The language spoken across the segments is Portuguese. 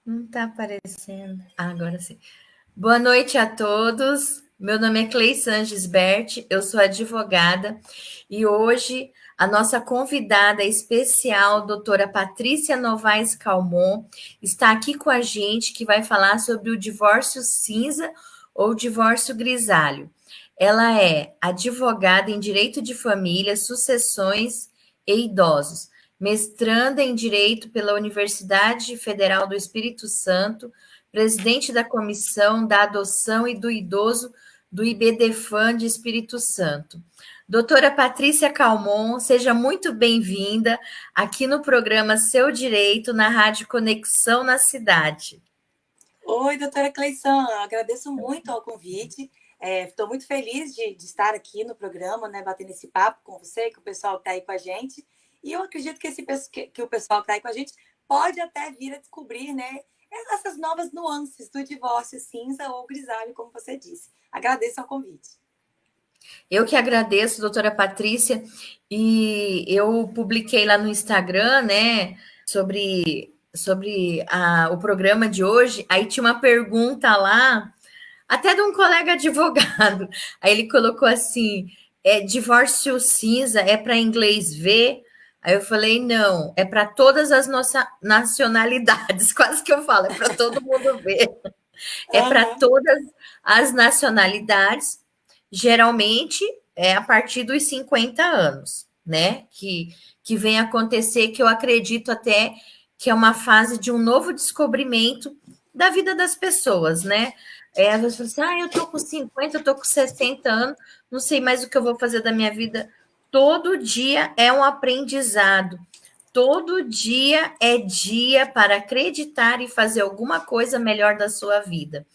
Não está aparecendo. Ah, agora sim. Boa noite a todos. Meu nome é Cleissan Gisbert, eu sou advogada e hoje a nossa convidada especial, doutora Patrícia Novaes Calmon, está aqui com a gente que vai falar sobre o divórcio cinza ou divórcio grisalho. Ela é advogada em direito de família, sucessões e idosos, mestranda em direito pela Universidade Federal do Espírito Santo, presidente da Comissão da Adoção e do Idoso do IBDFAN de Espírito Santo. Doutora Patrícia Calmon, seja muito bem-vinda aqui no programa Seu Direito, na Rádio Conexão na Cidade. Oi, doutora Cleissan, agradeço muito ao convite. Estou muito feliz de estar aqui no programa, né, batendo esse papo com você, com o pessoal que está aí com a gente. E eu acredito que o pessoal que está aí com a gente pode até vir a descobrir, né, essas novas nuances do divórcio cinza ou grisalho, como você disse. Agradeço ao convite. Eu que agradeço, doutora Patrícia, e eu publiquei lá no Instagram, né, sobre o programa de hoje, aí tinha uma pergunta lá, até de um colega advogado, aí ele colocou assim, divórcio cinza, é para inglês ver? Aí eu falei, não, é para todas as nossas nacionalidades, quase que eu falo, é para todo mundo ver. É para todas as nacionalidades, geralmente é a partir dos 50 anos, né? Que vem acontecer, que eu acredito até que é uma fase de um novo descobrimento da vida das pessoas, né? Às vezes falam assim, eu tô com 50, eu tô com 60 anos, não sei mais o que eu vou fazer da minha vida. Todo dia é um aprendizado. Todo dia é dia para acreditar e fazer alguma coisa melhor da sua vida.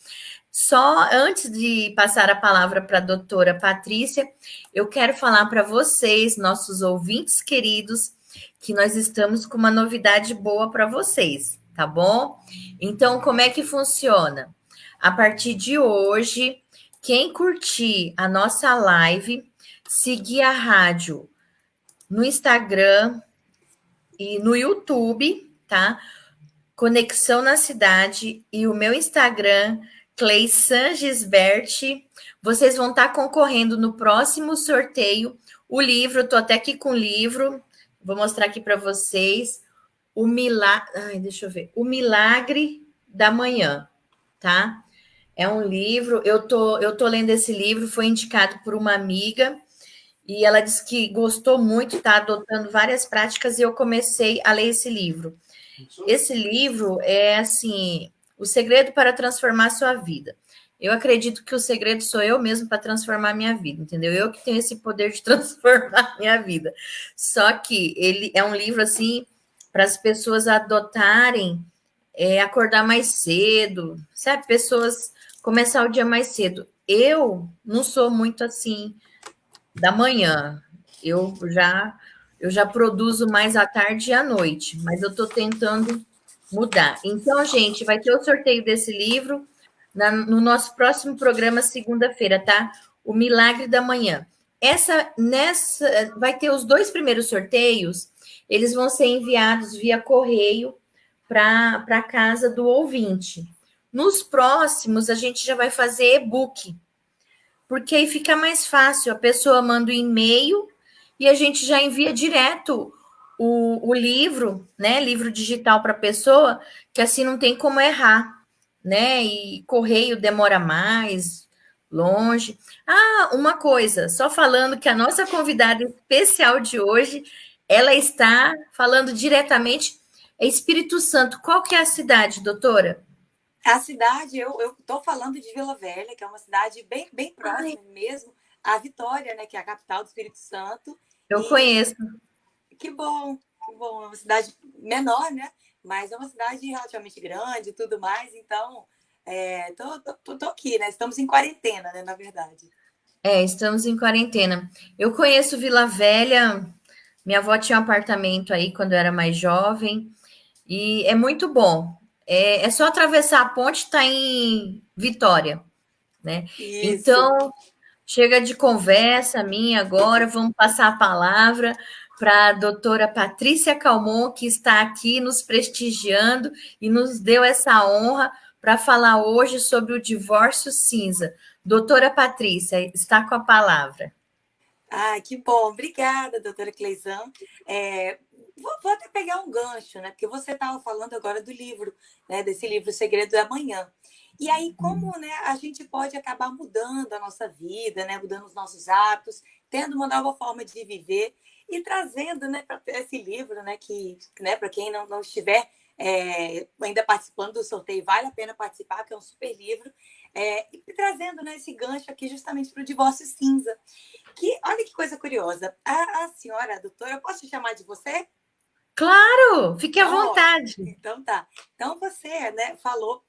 Só antes de passar a palavra para a doutora Patrícia, eu quero falar para vocês, nossos ouvintes queridos, que nós estamos com uma novidade boa para vocês, tá bom? Então, como é que funciona? A partir de hoje, quem curtir a nossa live, seguir a rádio no Instagram e no YouTube, tá? Conexão na Cidade e o meu Instagram, Cleissan Gisbert. Vocês vão estar concorrendo no próximo sorteio o livro. Estou até aqui com o livro. Vou mostrar aqui para vocês. Deixa eu ver. O Milagre da Manhã, tá? É um livro. Eu tô lendo esse livro. Foi indicado por uma amiga e ela disse que gostou muito, está adotando várias práticas e eu comecei a ler esse livro. Esse livro é assim, o segredo para transformar a sua vida. Eu acredito que o segredo sou eu mesmo para transformar a minha vida, entendeu? Eu que tenho esse poder de transformar a minha vida. Só que ele é um livro assim para as pessoas adotarem, acordar mais cedo, sabe? Pessoas começar o dia mais cedo. Eu não sou muito assim da manhã. Eu já produzo mais à tarde e à noite, mas eu estou tentando mudar. Então, gente, vai ter o sorteio desse livro no nosso próximo programa, segunda-feira, tá? O Milagre da Manhã. Nessa vai ter os dois primeiros sorteios, eles vão ser enviados via correio para a casa do ouvinte. Nos próximos, a gente já vai fazer e-book, porque aí fica mais fácil. A pessoa manda o e-mail e a gente já envia direto o livro, né? Livro digital para a pessoa, que assim não tem como errar, né? E correio demora mais, longe. Ah, uma coisa, só falando que a nossa convidada especial de hoje, ela está falando diretamente, é Espírito Santo. Qual que é a cidade, doutora? A cidade, eu estou falando de Vila Velha, que é uma cidade bem Ai, próxima mesmo, a Vitória, né, que é a capital do Espírito Santo. eu E conheço. que bom, que bom. É uma cidade menor, né? Mas é uma cidade relativamente grande e tudo mais. Então, tô aqui, né? Estamos em quarentena, né? Na verdade. Estamos em quarentena. Eu conheço Vila Velha, minha avó tinha um apartamento aí quando eu era mais jovem, e é muito bom. É só atravessar a ponte, está em Vitória, né? Isso. Então, chega de conversa minha agora, vamos passar a palavra para a doutora Patrícia Calmon, que está aqui nos prestigiando e nos deu essa honra para falar hoje sobre o divórcio cinza. Doutora Patrícia, está com a palavra. Ah, que bom. Obrigada, doutora Cleizan. Vou até pegar um gancho, né? Porque você estava falando agora do livro, né? Desse livro, O Segredo da Manhã. E aí, como, né, a gente pode acabar mudando a nossa vida, né? Mudando os nossos hábitos, tendo uma nova forma de viver e trazendo, né, para esse livro, né? Que, né, para quem não estiver ainda participando do sorteio, vale a pena participar, que é um super livro. E trazendo, né, esse gancho aqui justamente para o divórcio cinza. Que, olha que coisa curiosa. A senhora, a doutora, eu posso te chamar de você? Claro, fique à Então, ótimo. vontade. Então, tá. Então, você, né, falou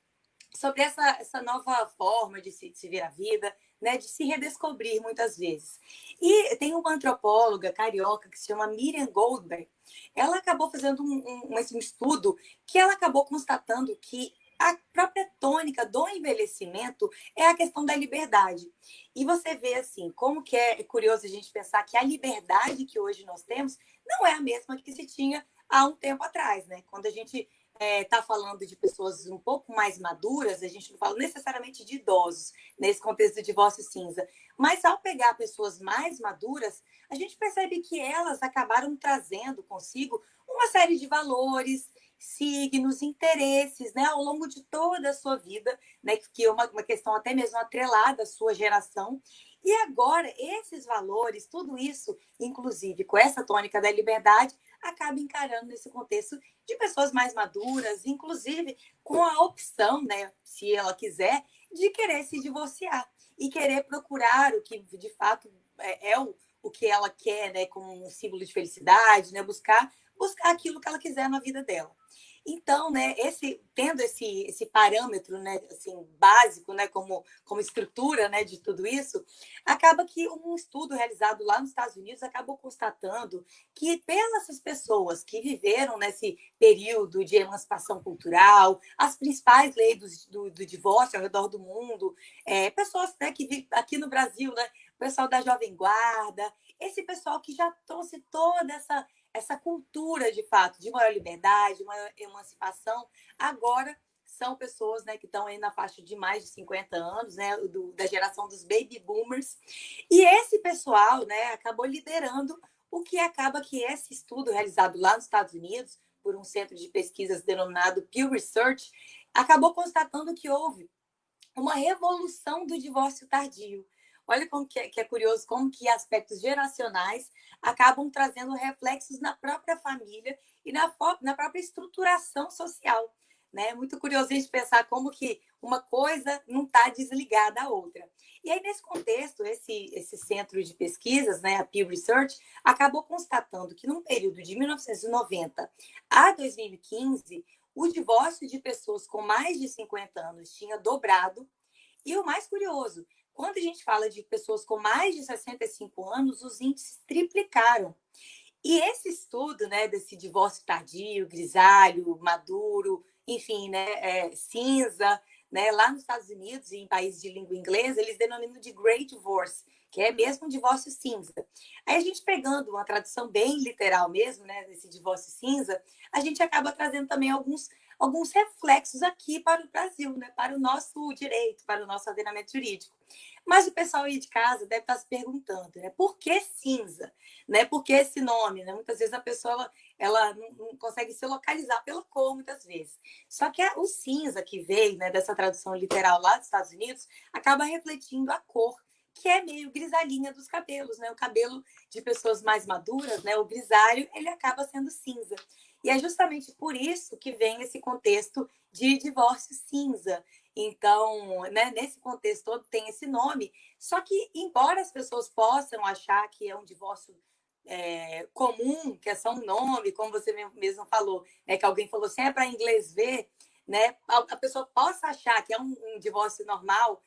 sobre essa nova forma de se ver a vida, né, de se redescobrir muitas vezes. E tem uma antropóloga carioca que se chama Miriam Goldberg. Ela acabou fazendo um estudo que ela acabou constatando que a própria tônica do envelhecimento é a questão da liberdade. E você vê assim, como que é curioso a gente pensar que a liberdade que hoje nós temos não é a mesma que se tinha há um tempo atrás, né? Quando a gente está falando de pessoas um pouco mais maduras, a gente não fala necessariamente de idosos, nesse contexto de divórcio cinza, mas ao pegar pessoas mais maduras, a gente percebe que elas acabaram trazendo consigo uma série de valores, signos, interesses, né, ao longo de toda a sua vida, né, que é uma questão até mesmo atrelada à sua geração. E agora, esses valores, tudo isso, inclusive com essa tônica da liberdade, acaba encarando nesse contexto de pessoas mais maduras, inclusive com a opção, né, se ela quiser, de querer se divorciar e querer procurar o que de fato é o que ela quer, né, como um símbolo de felicidade, né, buscar aquilo que ela quiser na vida dela. Então, né, tendo esse parâmetro, né, assim, básico, né, como estrutura, né, de tudo isso, acaba que um estudo realizado lá nos Estados Unidos acabou constatando que pelas pessoas que viveram nesse período de emancipação cultural, as principais leis do divórcio ao redor do mundo, pessoas, né, que vivem aqui no Brasil, né, o pessoal da Jovem Guarda, esse pessoal que já trouxe toda essa cultura, de fato, de maior liberdade, maior emancipação, agora são pessoas, né, que estão aí na faixa de mais de 50 anos, né, da geração dos baby boomers. E esse pessoal, né, acabou liderando o que acaba que esse estudo realizado lá nos Estados Unidos, por um centro de pesquisas denominado Pew Research, acabou constatando que houve uma revolução do divórcio tardio. Olha como que é curioso, como que aspectos geracionais acabam trazendo reflexos na própria família e na própria estruturação social. Né? É muito curioso a gente pensar como que uma coisa não está desligada da outra. E aí, nesse contexto, esse centro de pesquisas, né, a Pew Research, acabou constatando que num período de 1990 a 2015, o divórcio de pessoas com mais de 50 anos tinha dobrado. E o mais curioso, quando a gente fala de pessoas com mais de 65 anos, os índices triplicaram. E esse estudo, né, desse divórcio tardio, grisalho, maduro, enfim, né, cinza, né, lá nos Estados Unidos e em países de língua inglesa, eles denominam de Grey Divorce, que é mesmo um divórcio cinza. Aí a gente pegando uma tradução bem literal mesmo, né, desse divórcio cinza, a gente acaba trazendo também alguns reflexos aqui para o Brasil, né, para o nosso direito, para o nosso ordenamento jurídico. Mas o pessoal aí de casa deve estar se perguntando, né, por que cinza? Né? Por que esse nome? Né? Muitas vezes a pessoa ela não consegue se localizar pela cor, muitas vezes. Só que o cinza que veio, né, dessa tradução literal lá dos Estados Unidos acaba refletindo a cor, que é meio grisalhinha dos cabelos, né? O cabelo de pessoas mais maduras, né? O grisalho, ele acaba sendo cinza. E é justamente por isso que vem esse contexto de divórcio cinza. Então, né, nesse contexto todo tem esse nome. Só que, embora as pessoas possam achar que é um divórcio comum, que é só um nome, como você mesmo falou, né, que alguém falou assim, é para inglês ver, né, a pessoa possa achar que é um divórcio normal,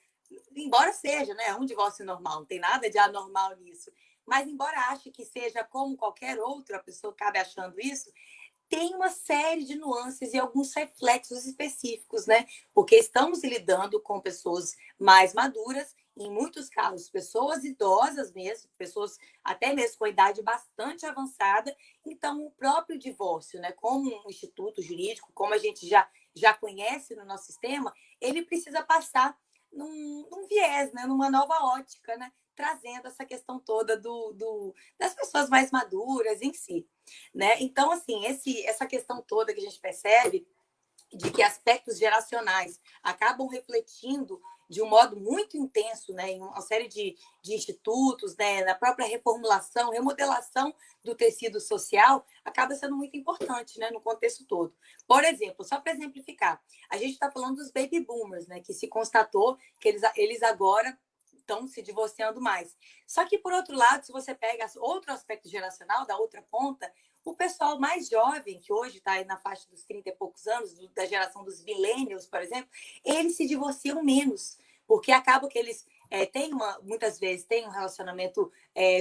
embora seja, né, um divórcio normal, não tem nada de anormal nisso, mas embora ache que seja como qualquer outro, a pessoa acabe achando isso, tem uma série de nuances e alguns reflexos específicos, né? Porque estamos lidando com pessoas mais maduras em muitos casos, pessoas idosas mesmo, pessoas até mesmo com idade bastante avançada. Então, o próprio divórcio, né, como um instituto jurídico, como a gente já conhece no nosso sistema, ele precisa passar num viés, né, numa nova ótica, né, trazendo essa questão toda das pessoas mais maduras em si. Né? Então, assim, essa questão toda que a gente percebe de que aspectos geracionais acabam refletindo de um modo muito intenso, né, em uma série de institutos, né, na própria reformulação, remodelação do tecido social, acaba sendo muito importante, né, no contexto todo. Por exemplo, só para exemplificar, a gente está falando dos baby boomers, né, que se constatou que eles agora estão se divorciando mais. Só que, por outro lado, se você pega outro aspecto geracional, da outra ponta, o pessoal mais jovem, que hoje está aí na faixa dos 30 e poucos anos, da geração dos millennials, por exemplo, eles se divorciam menos, porque acaba que eles muitas vezes têm um relacionamento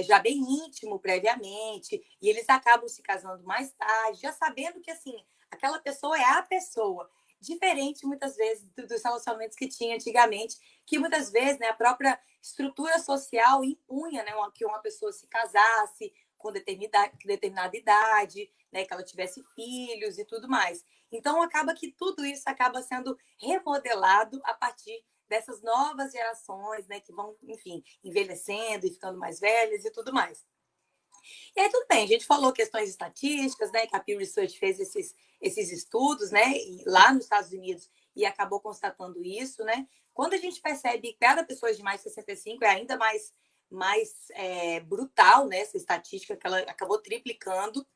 já bem íntimo previamente, e eles acabam se casando mais tarde, já sabendo que assim, aquela pessoa é a pessoa. Diferente, muitas vezes, dos relacionamentos que tinha antigamente, que muitas vezes, né, a própria estrutura social impunha, né, que uma pessoa se casasse com determinada idade, né, que ela tivesse filhos e tudo mais. Então, acaba que tudo isso acaba sendo remodelado a partir dessas novas gerações, né, que vão, enfim, envelhecendo e ficando mais velhas e tudo mais. E aí, tudo bem, a gente falou questões estatísticas, né, que a Pew Research fez esses estudos, né, lá nos Estados Unidos, e acabou constatando isso, né? Quando a gente percebe que cada pessoa de mais de 65 é ainda mais brutal, né, essa estatística que ela acabou triplicando.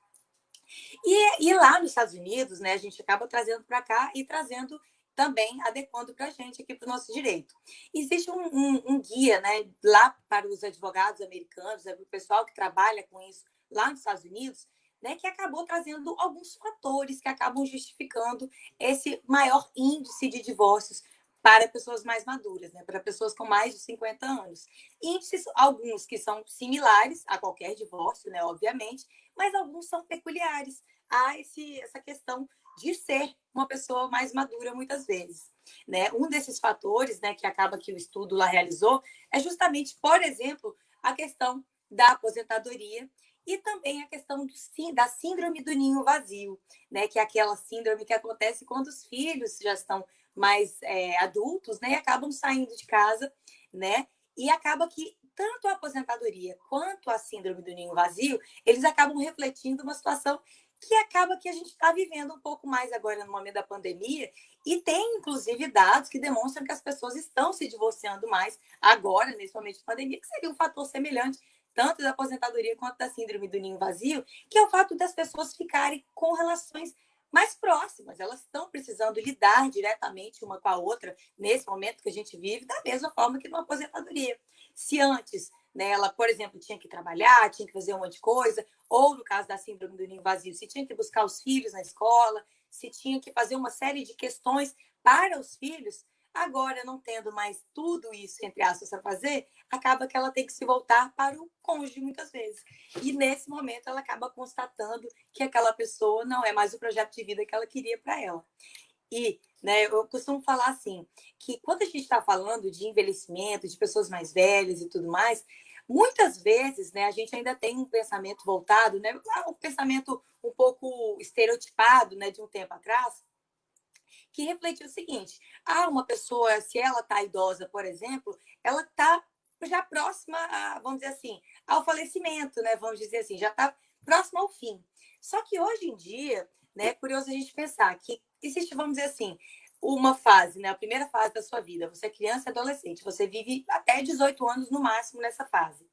E lá nos Estados Unidos, né, a gente acaba trazendo para cá e trazendo também, adequando para a gente aqui para o nosso direito. Existe um guia, né, lá para os advogados americanos, né, para o pessoal que trabalha com isso lá nos Estados Unidos, né, que acabou trazendo alguns fatores que acabam justificando esse maior índice de divórcios para pessoas mais maduras, né, para pessoas com mais de 50 anos. Índices, alguns que são similares a qualquer divórcio, né, obviamente, mas alguns são peculiares a essa questão de ser uma pessoa mais madura muitas vezes. Né? Um desses fatores, né, que acaba que o estudo lá realizou é justamente, por exemplo, a questão da aposentadoria e também a questão da síndrome do ninho vazio, né, que é aquela síndrome que acontece quando os filhos já estão mais adultos, né, e acabam saindo de casa, né, e acaba que tanto a aposentadoria quanto a síndrome do ninho vazio, eles acabam refletindo uma situação que acaba que a gente está vivendo um pouco mais agora no momento da pandemia, e tem, inclusive, dados que demonstram que as pessoas estão se divorciando mais agora, nesse momento de pandemia, que seria um fator semelhante, tanto da aposentadoria quanto da síndrome do ninho vazio, que é o fato das pessoas ficarem com relações mais próximas. Elas estão precisando lidar diretamente uma com a outra nesse momento que a gente vive, da mesma forma que numa aposentadoria. Se antes, né, ela, por exemplo, tinha que trabalhar, tinha que fazer um monte de coisa, ou no caso da síndrome do ninho vazio, se tinha que buscar os filhos na escola, se tinha que fazer uma série de questões para os filhos, agora, não tendo mais tudo isso, entre aspas, a fazer, acaba que ela tem que se voltar para o cônjuge muitas vezes. E nesse momento ela acaba constatando que aquela pessoa não é mais o projeto de vida que ela queria para ela. E, né, eu costumo falar assim, que quando a gente está falando de envelhecimento, de pessoas mais velhas e tudo mais, muitas vezes, né, a gente ainda tem um pensamento voltado, né, um pensamento um pouco estereotipado, né, de um tempo atrás, que refletiu o seguinte: uma pessoa, se ela está idosa, por exemplo, ela está já próxima, vamos dizer assim, ao falecimento, né? Vamos dizer assim, já está próxima ao fim. Só que hoje em dia, né, é curioso a gente pensar que existe, vamos dizer assim, uma fase, né, a primeira fase da sua vida, você é criança e adolescente, você vive até 18 anos no máximo nessa fase.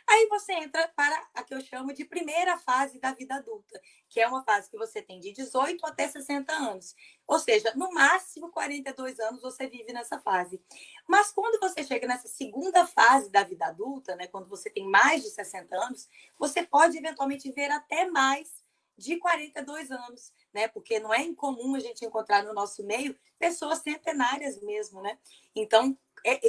Aí você entra para a que eu chamo de primeira fase da vida adulta, que é uma fase que você tem de 18 até 60 anos. Ou seja, no máximo 42 anos você vive nessa fase. Mas quando você chega nessa segunda fase da vida adulta, né, quando você tem mais de 60 anos, você pode eventualmente ver até mais de 42 anos, né? Porque não é incomum a gente encontrar no nosso meio pessoas centenárias mesmo, né? Então,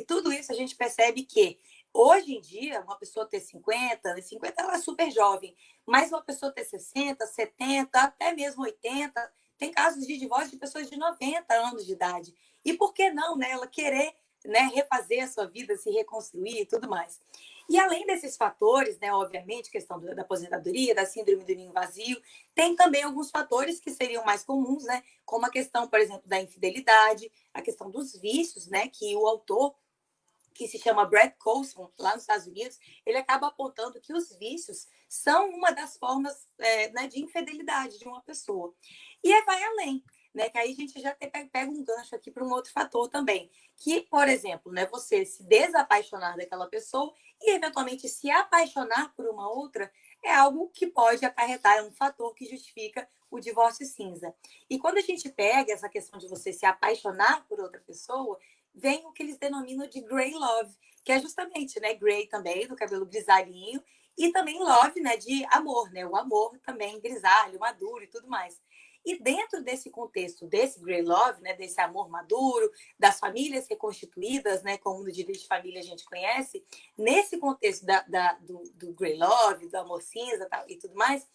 tudo isso a gente percebe que hoje em dia, uma pessoa ter 50 ela é super jovem, mas uma pessoa ter 60, 70, até mesmo 80, tem casos de divórcio de pessoas de 90 anos de idade. E por que não, né? Ela querer né, refazer a sua vida, se reconstruir e tudo mais. E além desses fatores, né, obviamente, questão da aposentadoria, da síndrome do ninho vazio, tem também alguns fatores que seriam mais comuns, né, como a questão, por exemplo, da infidelidade, a questão dos vícios, né, que o autor, que se chama Brad Coulson, lá nos Estados Unidos, ele acaba apontando que os vícios são uma das formas né, de infidelidade de uma pessoa. E aí vai além, né? Que aí a gente já pega um gancho aqui para um outro fator também, que, por exemplo, né, você se desapaixonar daquela pessoa e eventualmente se apaixonar por uma outra é algo que pode acarretar, é um fator que justifica o divórcio cinza. E quando a gente pega essa questão de você se apaixonar por outra pessoa, vem o que eles denominam de grey love, que é justamente, né, grey também, do cabelo grisalhinho, e também love, né, de amor, né, o amor também grisalho, maduro e tudo mais. E dentro desse contexto, desse grey love, né, desse amor maduro, das famílias reconstituídas, né, como no direito de família a gente conhece, nesse contexto do grey love, do amor cinza e tudo mais,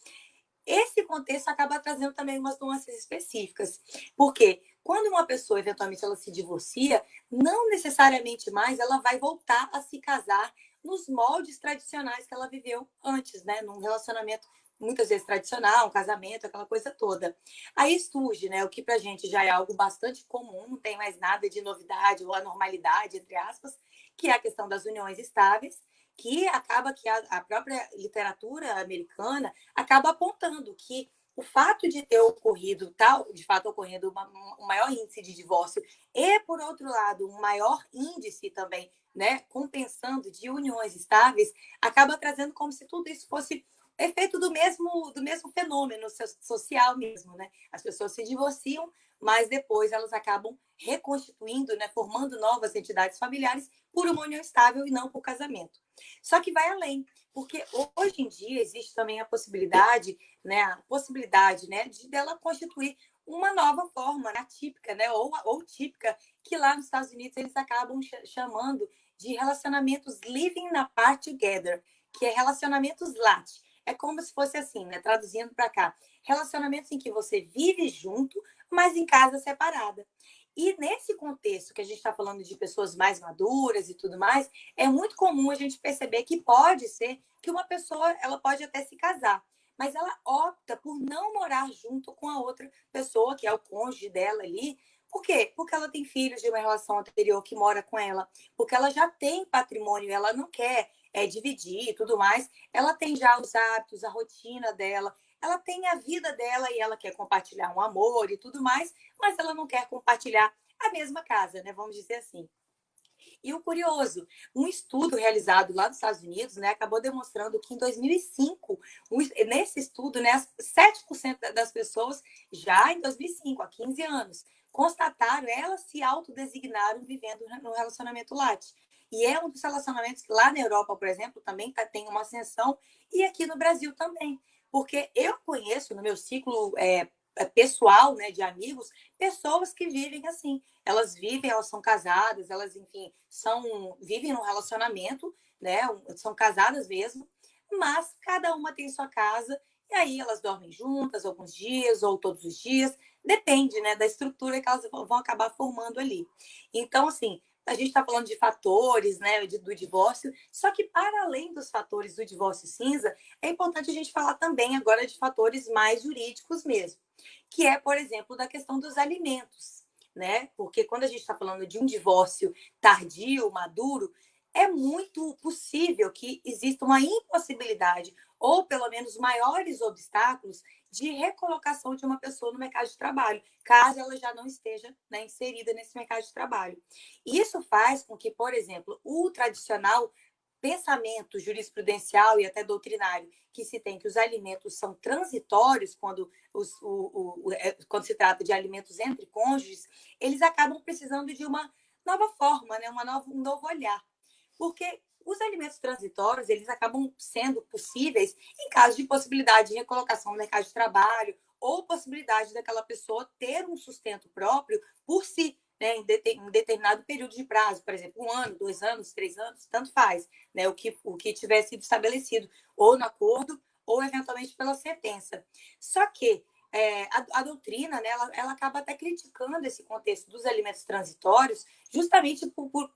esse contexto acaba trazendo também umas nuances específicas. Porque quando uma pessoa, eventualmente, ela se divorcia, não necessariamente mais ela vai voltar a se casar nos moldes tradicionais que ela viveu antes, né? Num relacionamento muitas vezes tradicional, um casamento, aquela coisa toda. Aí surge, né? O que pra gente já é algo bastante comum, não tem mais nada de novidade ou anormalidade, entre aspas, que é a questão das uniões estáveis, que acaba que a própria literatura americana acaba apontando que o fato de ter ocorrido tal, de fato ocorrendo um maior índice de divórcio e, por outro lado, um maior índice também, né, compensando de uniões estáveis, acaba trazendo como se tudo isso fosse efeito do mesmo fenômeno social mesmo, né? As pessoas se divorciam, mas depois elas acabam reconstituindo, né, formando novas entidades familiares por uma união estável e não por casamento. Só que vai além, porque hoje em dia existe também a possibilidade, né, de dela constituir uma nova forma, né, atípica, né, ou típica, que lá nos Estados Unidos eles acabam chamando de relacionamentos living apart together, que é relacionamentos lat. É como se fosse assim, né, traduzindo para cá, relacionamentos em que você vive junto, mas em casa separada. E nesse contexto que a gente está falando de pessoas mais maduras e tudo mais, é muito comum a gente perceber que pode ser que uma pessoa ela pode até se casar, mas ela opta por não morar junto com a outra pessoa, que é o cônjuge dela ali. Por quê? Porque ela tem filhos de uma relação anterior que mora com ela, porque ela já tem patrimônio, ela não quer dividir e tudo mais, ela tem já os hábitos, a rotina dela, ela tem a vida dela e ela quer compartilhar um amor e tudo mais, mas ela não quer compartilhar a mesma casa, né? Vamos dizer assim. E o curioso, um estudo realizado lá nos Estados Unidos, né, acabou demonstrando que em 2005, nesse estudo, né, 7% das pessoas, já em 2005, há 15 anos, constataram, elas se autodesignaram vivendo no relacionamento latte. E é um dos relacionamentos que lá na Europa, por exemplo, também tem uma ascensão, e aqui no Brasil também. Porque eu conheço no meu ciclo pessoal, né, de amigos, pessoas que vivem assim. Elas vivem, elas são casadas, elas, enfim, vivem num relacionamento, né? São casadas mesmo, mas cada uma tem sua casa, e aí elas dormem juntas alguns dias ou todos os dias, depende, né, da estrutura que elas vão acabar formando ali. Então, assim, a gente está falando de fatores, né, do divórcio, só que para além dos fatores do divórcio cinza, é importante a gente falar também agora de fatores mais jurídicos mesmo, que é, por exemplo, da questão dos alimentos, né? Porque quando a gente está falando de um divórcio tardio, maduro, é muito possível que exista uma impossibilidade, ou pelo menos maiores obstáculos, de recolocação de uma pessoa no mercado de trabalho, caso ela já não esteja, né, inserida nesse mercado de trabalho. Isso faz com que, por exemplo, o tradicional pensamento jurisprudencial e até doutrinário que se tem que os alimentos são transitórios quando se trata de alimentos entre cônjuges, eles acabam precisando de uma nova forma, né? Um novo olhar. Porque os alimentos transitórios, eles acabam sendo possíveis em caso de possibilidade de recolocação no mercado de trabalho ou possibilidade daquela pessoa ter um sustento próprio por si, né, em determinado período de prazo, por exemplo, 1 ano, 2 anos, 3 anos, tanto faz, né, o que tiver sido estabelecido ou no acordo ou eventualmente pela sentença. Só que a doutrina, né, ela acaba até criticando esse contexto dos alimentos transitórios, justamente por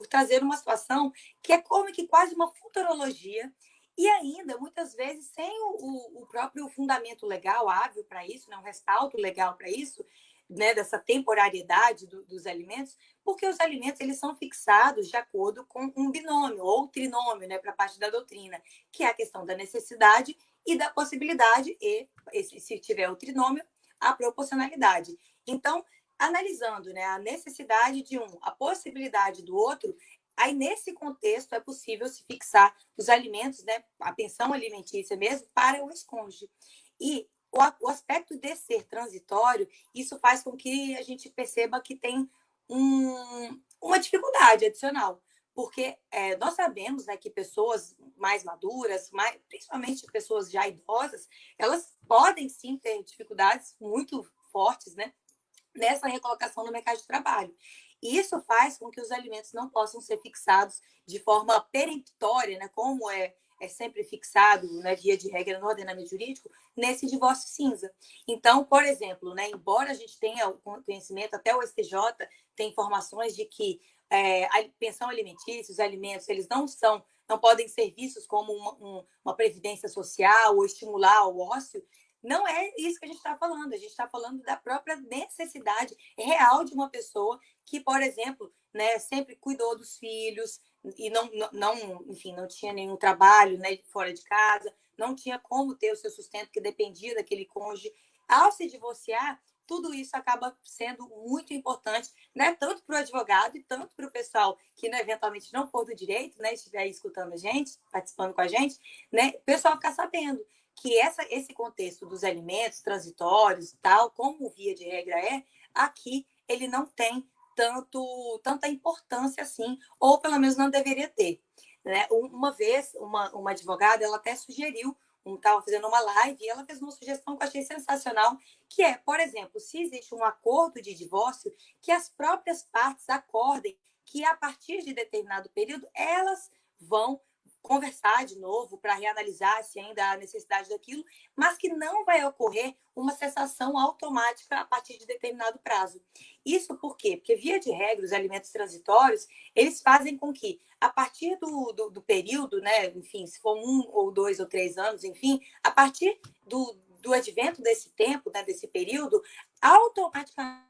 trazer uma situação que é como que quase uma futurologia, e ainda, muitas vezes, sem o próprio fundamento legal hábil para isso, né, um respaldo legal para isso, né, dessa temporariedade dos alimentos, porque os alimentos eles são fixados de acordo com um binômio ou trinômio, né, para a parte da doutrina, que é a questão da necessidade e da possibilidade, e se tiver o trinômio, a proporcionalidade. Então, analisando, né, a necessidade de um, a possibilidade do outro, aí nesse contexto é possível se fixar os alimentos, né, a pensão alimentícia mesmo, para o esconde. E o aspecto de ser transitório, isso faz com que a gente perceba que tem uma dificuldade adicional, porque nós sabemos, né, que pessoas mais maduras, principalmente pessoas já idosas, elas podem sim ter dificuldades muito fortes, né, nessa recolocação no mercado de trabalho. E isso faz com que os alimentos não possam ser fixados de forma peremptória, né, como é sempre fixado, né, via de regra no ordenamento jurídico, nesse divórcio cinza. Então, por exemplo, né, embora a gente tenha o conhecimento, até o STJ tem informações de que a pensão alimentícia, os alimentos, eles não podem ser vistos como uma previdência social ou estimular o ócio. Não é isso que a gente está falando. A gente está falando da própria necessidade real de uma pessoa que, por exemplo, né, sempre cuidou dos filhos e enfim, não tinha nenhum trabalho, né, fora de casa, não tinha como ter o seu sustento, que dependia daquele cônjuge. Ao se divorciar, tudo isso acaba sendo muito importante, né, tanto para o advogado e tanto para o pessoal que, né, eventualmente não for do direito, né, estiver aí escutando a gente, participando com a gente, né, o pessoal ficar sabendo que esse contexto dos alimentos transitórios e tal, como via de regra aqui ele não tem tanta importância assim, ou pelo menos não deveria ter. Né? Uma vez, uma advogada, ela até sugeriu, estava fazendo uma live, e ela fez uma sugestão que eu achei sensacional, que é, por exemplo, se existe um acordo de divórcio, que as próprias partes acordem que, a partir de determinado período, elas vão conversar de novo para reanalisar se ainda há necessidade daquilo, mas que não vai ocorrer uma cessação automática a partir de determinado prazo. Isso por quê? Porque, via de regra, os alimentos transitórios, eles fazem com que, a partir do período, né, enfim, se for 1 ou 2 ou 3 anos, enfim, a partir do advento desse tempo, né, desse período, automaticamente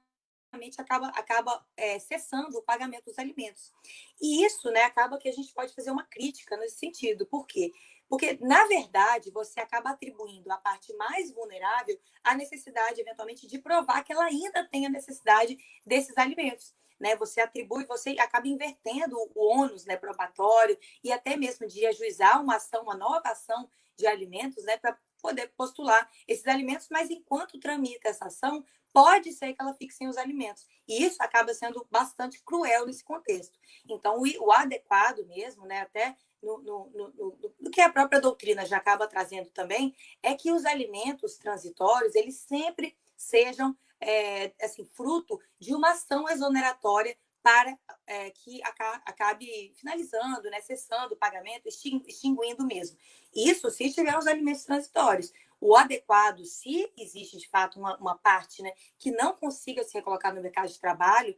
acaba cessando o pagamento dos alimentos. E isso, né, acaba que a gente pode fazer uma crítica nesse sentido. Por quê? Porque, na verdade, você acaba atribuindo à parte mais vulnerável a necessidade, eventualmente, de provar que ela ainda tem a necessidade desses alimentos. Né? Você acaba invertendo o ônus, né, probatório e até mesmo de ajuizar uma nova ação de alimentos, né, para poder postular esses alimentos, mas enquanto tramita essa ação, pode ser que ela fique sem os alimentos. E isso acaba sendo bastante cruel nesse contexto. Então, o adequado mesmo, né, até no que a própria doutrina já acaba trazendo também, é que os alimentos transitórios, eles sempre sejam assim, fruto de uma ação exoneratória para que acabe finalizando, né, cessando o pagamento, extinguindo mesmo. Isso se tiver os alimentos transitórios. O adequado, se existe de fato uma parte, né, que não consiga se recolocar no mercado de trabalho,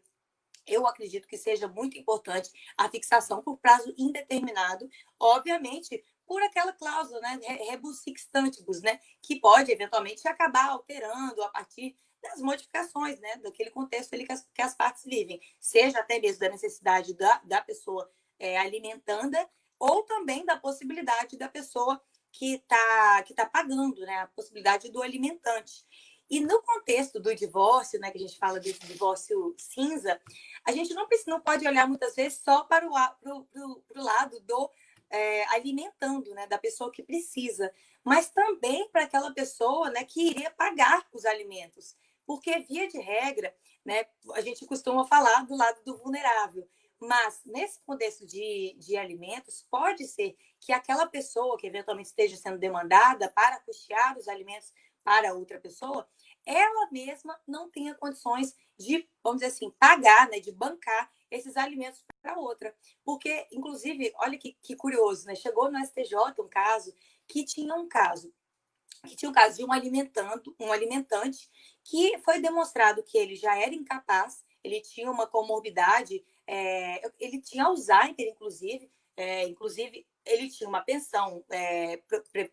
eu acredito que seja muito importante a fixação por prazo indeterminado, obviamente por aquela cláusula, né, rebus sic stantibus, né, que pode eventualmente acabar alterando a partir das modificações, né, daquele contexto ali que as partes vivem, seja até mesmo da necessidade da pessoa alimentanda, ou também da possibilidade da pessoa que tá pagando, né, a possibilidade do alimentante. E no contexto do divórcio, né, que a gente fala desse divórcio cinza, a gente não pode olhar muitas vezes só para o lado do alimentando, né, da pessoa que precisa, mas também para aquela pessoa, né, que iria pagar os alimentos. Porque, via de regra, né, a gente costuma falar do lado do vulnerável. Mas, nesse contexto de alimentos, pode ser que aquela pessoa que eventualmente esteja sendo demandada para custear os alimentos para outra pessoa, ela mesma não tenha condições de, vamos dizer assim, pagar, né, de bancar esses alimentos para outra. Porque, inclusive, olha que curioso, né? Chegou no STJ um caso que tinha um caso que tinha o caso de um alimentante que foi demonstrado que ele já era incapaz, ele tinha uma comorbidade, ele tinha Alzheimer, inclusive ele tinha uma pensão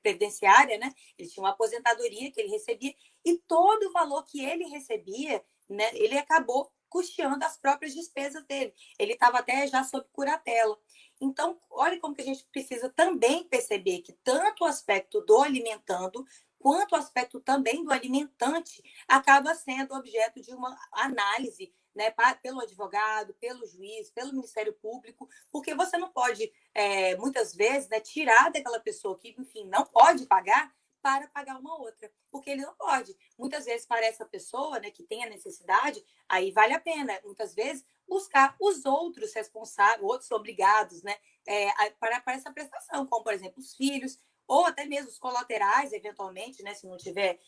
previdenciária, né? Ele tinha uma aposentadoria que ele recebia, e todo o valor que ele recebia, né, ele acabou custeando as próprias despesas dele. Ele estava até já sob curatela. Então, olha como que a gente precisa também perceber que tanto o aspecto do alimentando quanto o aspecto também do alimentante acaba sendo objeto de uma análise, né, pelo advogado, pelo juiz, pelo Ministério Público, porque você não pode, muitas vezes, né, tirar daquela pessoa que, enfim, não pode pagar para pagar uma outra, porque ele não pode. Muitas vezes, para essa pessoa, né, que tem a necessidade, aí vale a pena, muitas vezes, buscar os outros responsáveis, outros obrigados, né, para essa prestação, como, por exemplo, os filhos, ou até mesmo os colaterais, eventualmente, né, se não tiver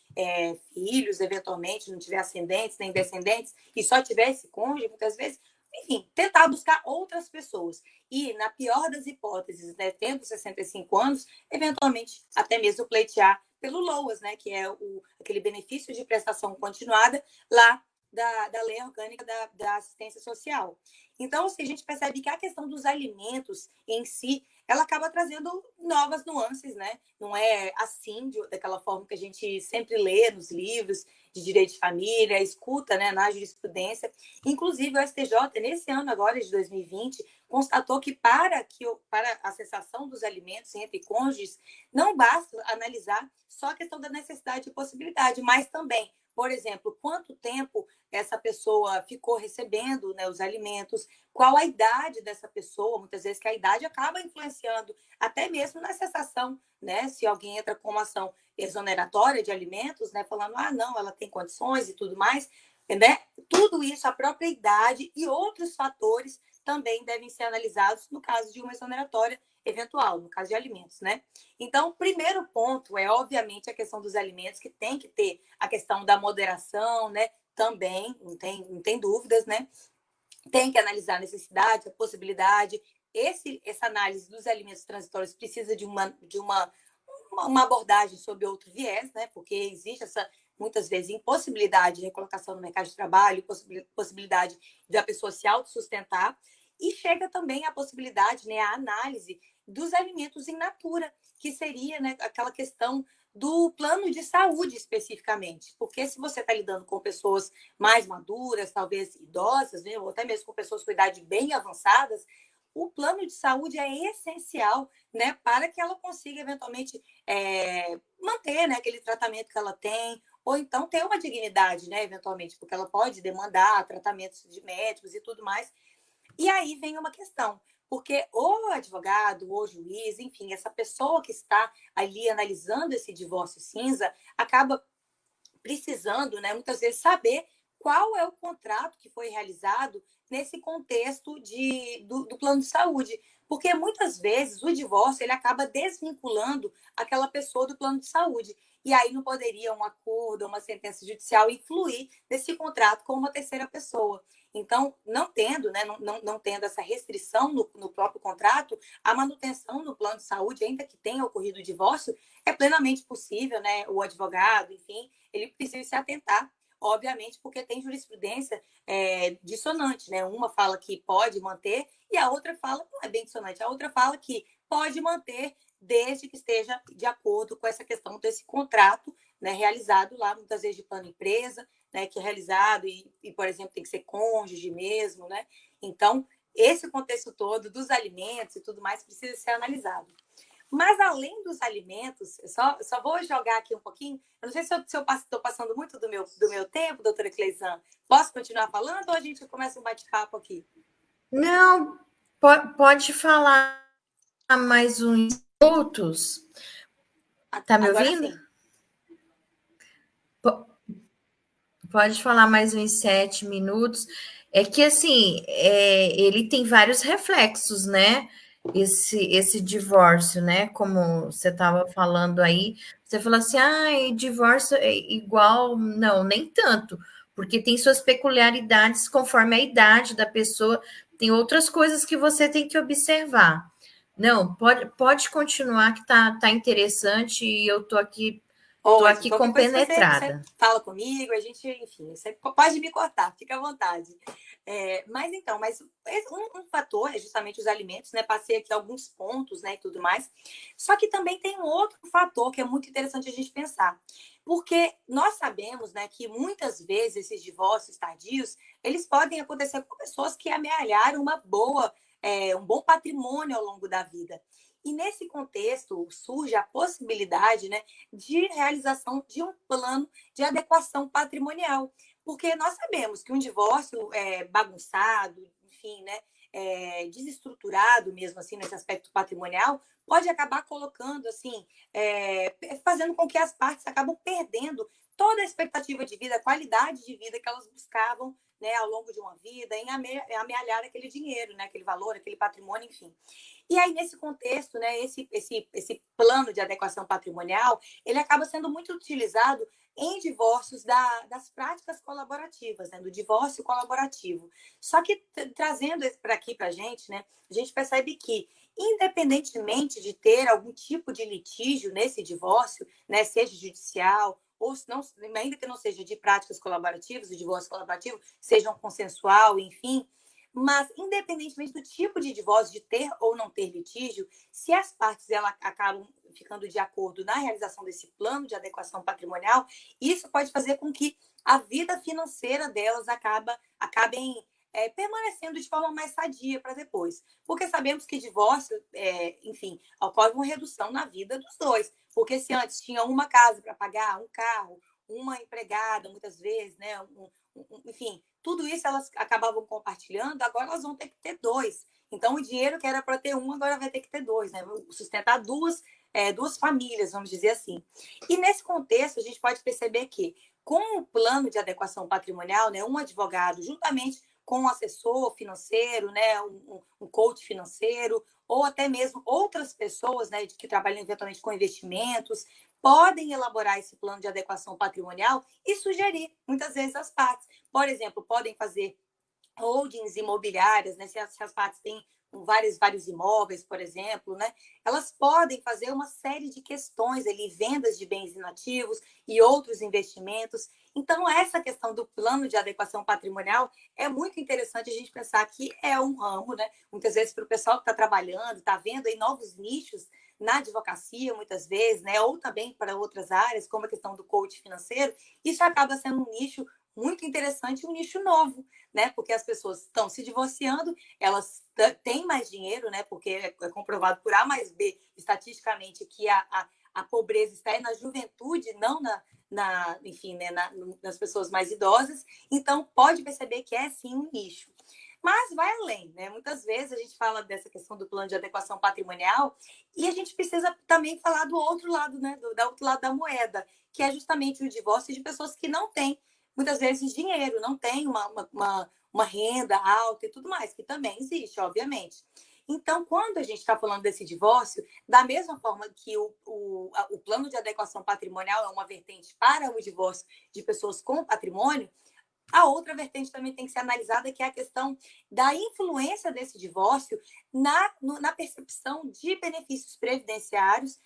filhos, eventualmente, não tiver ascendentes nem descendentes, e só tiver esse cônjuge, muitas vezes, enfim, tentar buscar outras pessoas. E, na pior das hipóteses, né, tendo 65 anos, eventualmente, até mesmo pleitear pelo LOAS, né, que é aquele benefício de prestação continuada lá da lei orgânica da assistência social. Então, assim, a gente percebe que a questão dos alimentos em si, ela acaba trazendo novas nuances, né? Não é assim, daquela forma que a gente sempre lê nos livros de direito de família, escuta, né, na jurisprudência. Inclusive, o STJ, nesse ano agora de 2020, constatou que para a cessação dos alimentos entre cônjuges, não basta analisar só a questão da necessidade e possibilidade, mas também, por exemplo, quanto tempo essa pessoa ficou recebendo, né, os alimentos, qual a idade dessa pessoa, muitas vezes que a idade acaba influenciando até mesmo na cessação, né? Se alguém entra com uma ação exoneratória de alimentos, né, falando, não, ela tem condições e tudo mais, né? Tudo isso, a própria idade e outros fatores também devem ser analisados no caso de uma exoneratória eventual, no caso de alimentos, né? Então, o primeiro ponto é, obviamente, a questão dos alimentos, que tem que ter a questão da moderação, né? Também, não tem dúvidas, né? Tem que analisar a necessidade, a possibilidade. Essa análise dos alimentos transitórios precisa de uma abordagem sob outro viés, né? Porque existe essa, muitas vezes, impossibilidade de recolocação no mercado de trabalho, possibilidade da pessoa se autossustentar, e chega também a possibilidade, né, a análise dos alimentos in natura, que seria, né, aquela questão do plano de saúde especificamente, porque se você está lidando com pessoas mais maduras, talvez idosas, né, ou até mesmo com pessoas com idade bem avançadas, o plano de saúde é essencial, né, para que ela consiga eventualmente manter, né, aquele tratamento que ela tem, ou então ter uma dignidade, né, eventualmente, porque ela pode demandar tratamentos de médicos e tudo mais. E aí vem uma questão, porque o advogado, o juiz, enfim, essa pessoa que está ali analisando esse divórcio cinza, acaba precisando, né, muitas vezes, saber qual é o contrato que foi realizado nesse contexto do plano de saúde. Porque muitas vezes o divórcio ele acaba desvinculando aquela pessoa do plano de saúde. E aí não poderia um acordo, uma sentença judicial influir nesse contrato com uma terceira pessoa. Então, não tendo, né, não tendo essa restrição no próprio contrato, a manutenção no plano de saúde, ainda que tenha ocorrido o divórcio, é plenamente possível, né? O advogado, enfim, ele precisa se atentar, obviamente, porque tem jurisprudência dissonante, né? Uma fala que pode manter e a outra fala, não é bem dissonante, a outra fala que pode manter desde que esteja de acordo com essa questão desse contrato, né, realizado lá, muitas vezes de plano empresa, né, que é realizado por exemplo, tem que ser cônjuge mesmo, né? Então, esse contexto todo dos alimentos e tudo mais precisa ser analisado. Mas, além dos alimentos, só vou jogar aqui um pouquinho. Eu não sei se eu estou passando muito do meu tempo, doutora Cleisan. Posso continuar falando ou a gente começa um bate-papo aqui? Não, pode falar mais uns minutos. Tá me Agora ouvindo? sim. Pode falar mais uns 7 minutos. É que, assim, ele tem vários reflexos, né? Esse divórcio, né? Como você estava falando aí, você falou assim, divórcio é igual. Não, nem tanto, porque tem suas peculiaridades conforme a idade da pessoa, tem outras coisas que você tem que observar. Não, pode continuar que tá interessante e eu tô aqui Tô Ótimo. aqui Qualquer coisa você compenetrada. fala comigo, a gente, enfim, você pode me cortar, fica à vontade. Mas então, um fator é justamente os alimentos, né? Passei aqui alguns pontos, né, e tudo mais. Só que também tem um outro fator que é muito interessante a gente pensar. Porque nós sabemos, né, que muitas vezes esses divórcios tardios, eles podem acontecer com pessoas que amealharam um bom patrimônio ao longo da vida. E nesse contexto surge a possibilidade, né, de realização de um plano de adequação patrimonial. Porque nós sabemos que um divórcio bagunçado, enfim, né, desestruturado mesmo assim nesse aspecto patrimonial, pode acabar colocando assim, fazendo com que as partes acabam perdendo toda a expectativa de vida, a qualidade de vida que elas buscavam, né, ao longo de uma vida, em amealhar aquele dinheiro, né, aquele valor, aquele patrimônio, enfim. E aí, nesse contexto, né, esse plano de adequação patrimonial, ele acaba sendo muito utilizado em divórcios das práticas colaborativas, né, do divórcio colaborativo. Só que, trazendo para aqui para a gente percebe que, independentemente de ter algum tipo de litígio nesse divórcio, né, seja judicial, ou se não, ainda que não seja de práticas colaborativas, o divórcio colaborativo, seja um consensual, enfim, mas, independentemente do tipo de divórcio, de ter ou não ter litígio, se as partes acabam ficando de acordo na realização desse plano de adequação patrimonial, isso pode fazer com que a vida financeira delas acabem permanecendo de forma mais sadia para depois. Porque sabemos que divórcio, enfim, ocorre uma redução na vida dos dois. Porque se antes tinha uma casa para pagar, um carro, uma empregada, muitas vezes, né? Enfim, tudo isso elas acabavam compartilhando, agora elas vão ter que ter dois. Então, o dinheiro que era para ter um, agora vai ter que ter dois, né? Sustentar duas famílias, vamos dizer assim. E nesse contexto, a gente pode perceber que, com o plano de adequação patrimonial, né, um advogado, juntamente com um assessor financeiro, né, um coach financeiro, ou até mesmo outras pessoas, né, que trabalham eventualmente com investimentos, podem elaborar esse plano de adequação patrimonial e sugerir, muitas vezes, às partes. Por exemplo, podem fazer holdings imobiliárias, né? Se as partes têm vários imóveis, por exemplo, né? Elas podem fazer uma série de questões ali, vendas de bens inativos e outros investimentos. Então, essa questão do plano de adequação patrimonial é muito interessante a gente pensar que é um ramo, né? Muitas vezes para o pessoal que está trabalhando, está vendo aí novos nichos na advocacia, muitas vezes, né? Ou também para outras áreas, como a questão do coach financeiro, isso acaba sendo um nicho muito interessante, um nicho novo, né? Porque as pessoas estão se divorciando, elas têm mais dinheiro, né? Porque é comprovado por A mais B, estatisticamente, que a pobreza está na juventude, não enfim, né? Nas pessoas mais idosas. Então, pode perceber que é sim um nicho. Mas vai além, né? Muitas vezes a gente fala dessa questão do plano de adequação patrimonial e a gente precisa também falar do outro lado, né? Do outro lado da moeda, que é justamente o divórcio de pessoas que não têm, muitas vezes, dinheiro, não têm uma renda alta e tudo mais, que também existe, obviamente. Então, quando a gente está falando desse divórcio, da mesma forma que o plano de adequação patrimonial é uma vertente para o divórcio de pessoas com patrimônio, a outra vertente também tem que ser analisada, que é a questão da influência desse divórcio na percepção de benefícios previdenciários,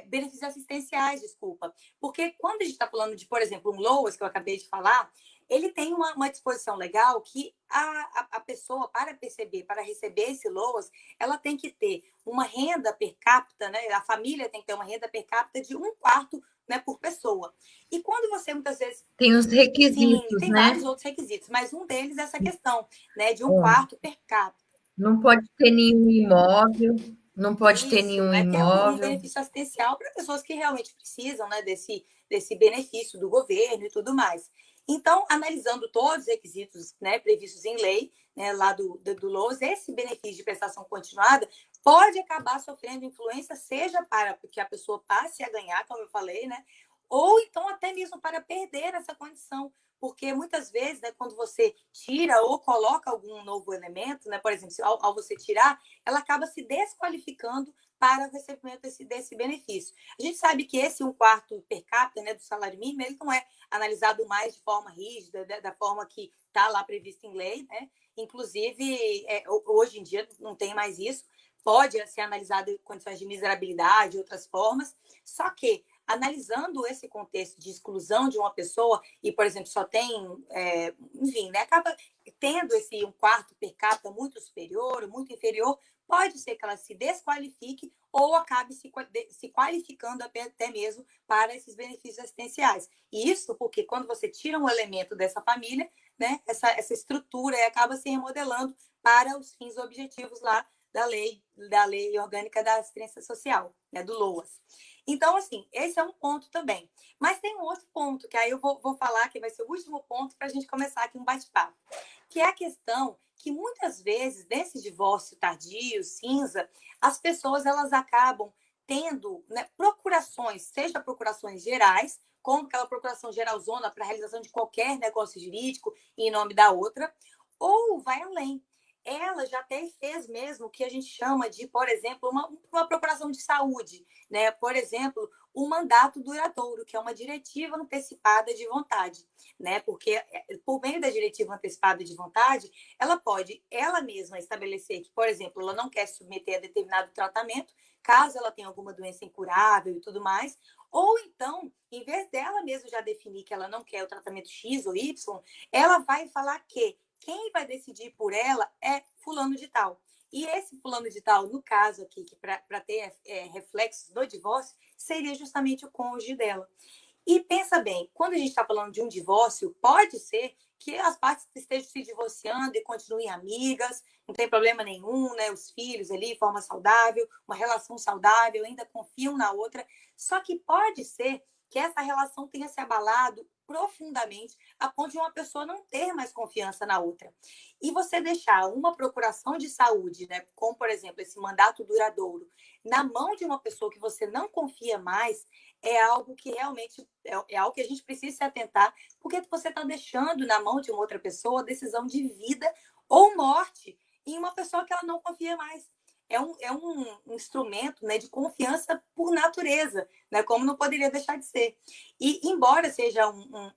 benefícios assistenciais, desculpa. Porque quando a gente está falando de, por exemplo, um LOAS, que eu acabei de falar, ele tem uma disposição legal que a pessoa, para receber esse LOAS, ela tem que ter uma renda per capita, né? A família tem que ter uma renda per capita de um quarto, né, por pessoa. E quando você, muitas vezes, Tem os sim, requisitos, tem né? vários outros requisitos, mas um deles é essa questão, né, de um quarto per capita. Não pode ter nenhum imóvel, não pode ter Isso, nenhum né, que é um imóvel. benefício assistencial para pessoas que realmente precisam, né, desse benefício do governo e tudo mais. Então, analisando todos os requisitos, né, previstos em lei, né, lá do LOAS, esse benefício de prestação continuada pode acabar sofrendo influência, seja para que a pessoa passe a ganhar, como eu falei, né, ou então até mesmo para perder essa condição, porque muitas vezes, né, quando você tira ou coloca algum novo elemento, né, por exemplo, ao você tirar, ela acaba se desqualificando para o recebimento desse benefício. A gente sabe que esse um quarto per capita, né, do salário mínimo, ele não é analisado mais de forma rígida, da forma que está lá previsto em lei, né? Inclusive, hoje em dia não tem mais isso, pode ser analisado em condições de miserabilidade, outras formas, só que analisando esse contexto de exclusão de uma pessoa e, por exemplo, só tem, enfim, né, acaba tendo um quarto per capita muito superior ou muito inferior, pode ser que ela se desqualifique ou acabe se qualificando até mesmo para esses benefícios assistenciais. E isso porque quando você tira um elemento dessa família, né, essa estrutura acaba se remodelando para os fins objetivos lá da lei orgânica da assistência social, né, do LOAS. Então, assim, esse é um ponto também. Mas tem um outro ponto, que aí eu vou falar, que vai ser o último ponto para a gente começar aqui um bate-papo, que é a questão que muitas vezes, nesse divórcio tardio, cinza, as pessoas elas acabam tendo, né, procurações, seja procurações gerais, como aquela procuração geralzona para a realização de qualquer negócio jurídico em nome da outra, ou vai além. Ela já até fez mesmo o que a gente chama de, por exemplo, uma procuração de saúde, né? Por exemplo, o mandato duradouro, que é uma diretiva antecipada de vontade, né? Porque por meio da diretiva antecipada de vontade, ela pode ela mesma estabelecer que, por exemplo, ela não quer se submeter a determinado tratamento, caso ela tenha alguma doença incurável e tudo mais, ou então, em vez dela mesma já definir que ela não quer o tratamento X ou Y, ela vai falar que quem vai decidir por ela é fulano de tal. E esse fulano de tal, no caso aqui, que para ter reflexos do divórcio, seria justamente o cônjuge dela. E pensa bem, quando a gente está falando de um divórcio, pode ser que as partes estejam se divorciando e continuem amigas, não tem problema nenhum, né? Os filhos ali, de forma saudável, uma relação saudável, ainda confiam na outra. Só que pode ser que essa relação tenha se abalado profundamente a ponto de uma pessoa não ter mais confiança na outra. E você deixar uma procuração de saúde, né, como, por exemplo, esse mandato duradouro, na mão de uma pessoa que você não confia mais, é algo que realmente é algo que a gente precisa se atentar, porque você está deixando na mão de uma outra pessoa a decisão de vida ou morte em uma pessoa que ela não confia mais. É um instrumento, né, de confiança por natureza, né, como não poderia deixar de ser. E, embora seja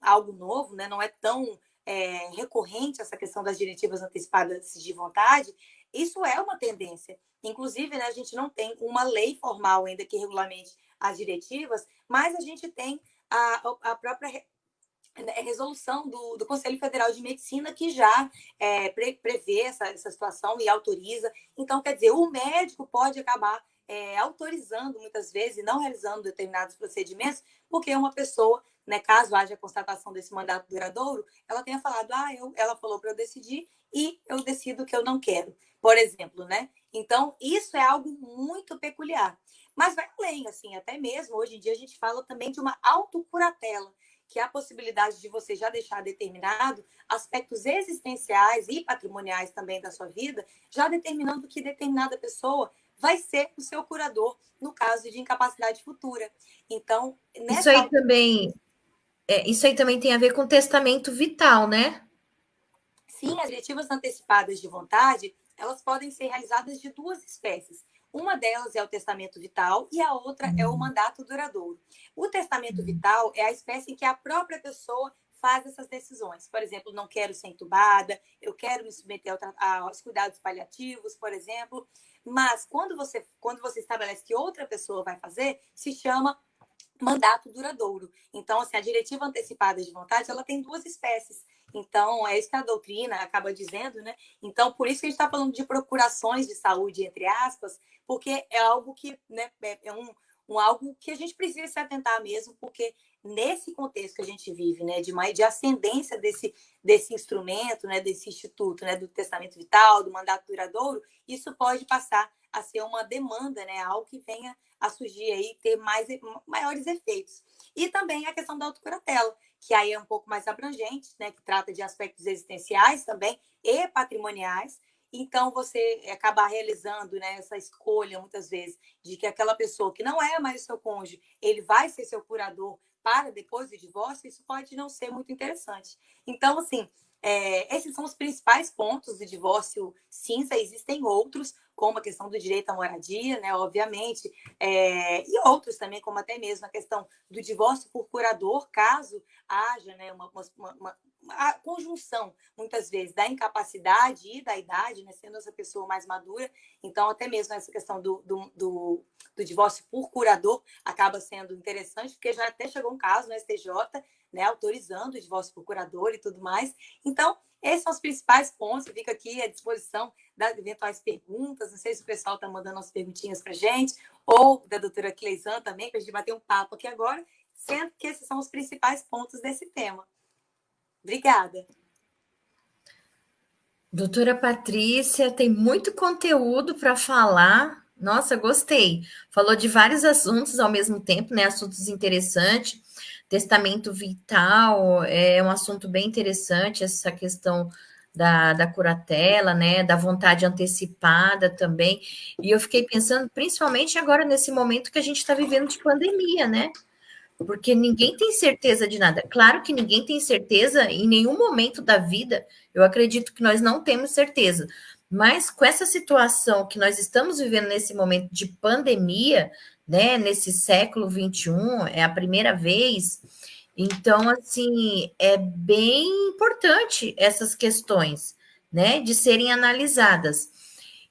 algo novo, né, não é tão recorrente essa questão das diretivas antecipadas de vontade, isso é uma tendência. Inclusive, né, a gente não tem uma lei formal ainda que regulamente as diretivas, mas a gente tem a própria resolução do Conselho Federal de Medicina que já prevê essa situação e autoriza. Então, quer dizer, o médico pode acabar autorizando muitas vezes e não realizando determinados procedimentos, porque uma pessoa, né, caso haja constatação desse mandato duradouro, ela tenha falado, ela falou para eu decidir e eu decido que eu não quero, por exemplo, né? Então, isso é algo muito peculiar. Mas vai além, assim, até mesmo hoje em dia a gente fala também de uma autocuratela, que é a possibilidade de você já deixar determinado aspectos existenciais e patrimoniais também da sua vida, já determinando que determinada pessoa vai ser o seu curador no caso de incapacidade futura. Então, Isso nessa... aí também, isso aí também tem a ver com testamento vital, né? Sim, as diretivas antecipadas de vontade, elas podem ser realizadas de duas espécies. Uma delas é o testamento vital e a outra é o mandato duradouro. O testamento vital é a espécie em que a própria pessoa faz essas decisões. Por exemplo, não quero ser entubada, eu quero me submeter aos cuidados paliativos, por exemplo. Mas quando você estabelece que outra pessoa vai fazer, se chama mandato duradouro. Então, assim, a diretiva antecipada de vontade, ela tem duas espécies. Então, é isso que a doutrina acaba dizendo, né? Então, por isso que a gente está falando de procurações de saúde, entre aspas, porque é algo que, né, é algo que a gente precisa se atentar mesmo, porque nesse contexto que a gente vive, né, de ascendência desse instrumento, né, desse instituto, né, do testamento vital, do mandato duradouro, isso pode passar a ser uma demanda, né, algo que venha a surgir aí, ter maiores efeitos. E também a questão da autocuratela, que aí é um pouco mais abrangente, né, que trata de aspectos existenciais também e patrimoniais. Então, você acabar realizando, né, essa escolha, muitas vezes, de que aquela pessoa que não é mais o seu cônjuge, ele vai ser seu curador para depois do divórcio, isso pode não ser muito interessante. Então, assim, esses são os principais pontos do divórcio cinza, existem outros, como a questão do direito à moradia, né, obviamente, e outros também, como até mesmo a questão do divórcio por curador, caso haja, né, a conjunção, muitas vezes, da incapacidade e da idade, né, sendo essa pessoa mais madura. Então, até mesmo essa questão do divórcio por curador acaba sendo interessante, porque já até chegou um caso no STJ, né, autorizando o divórcio por curador e tudo mais. Então, esses são os principais pontos. Eu fico aqui à disposição das eventuais perguntas. Não sei se o pessoal está mandando umas perguntinhas para a gente, ou da doutora Cleisan também, para a gente bater um papo aqui agora, sendo que esses são os principais pontos desse tema. Obrigada. Doutora Patrícia, tem muito conteúdo para falar. Nossa, gostei. Falou de vários assuntos ao mesmo tempo, né? Assuntos interessantes. Testamento vital é um assunto bem interessante, essa questão da curatela, né? Da vontade antecipada também. E eu fiquei pensando, principalmente agora nesse momento que a gente está vivendo de pandemia, né? Porque ninguém tem certeza de nada. Claro que ninguém tem certeza em nenhum momento da vida. Eu acredito que nós não temos certeza. Mas com essa situação que nós estamos vivendo nesse momento de pandemia, né, nesse século XXI, é a primeira vez. Então, assim, é bem importante essas questões, né, de serem analisadas.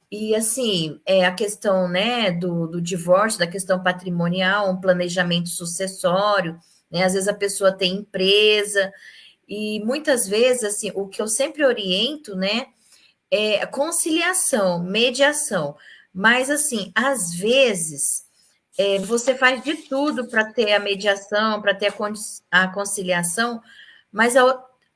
E assim, a questão, né, do divórcio, da questão patrimonial, um planejamento sucessório, né? Às vezes a pessoa tem empresa, e muitas vezes, assim, o que eu sempre oriento, né, é conciliação, mediação. Mas, assim, às vezes, você faz de tudo para ter a mediação, para ter a conciliação, mas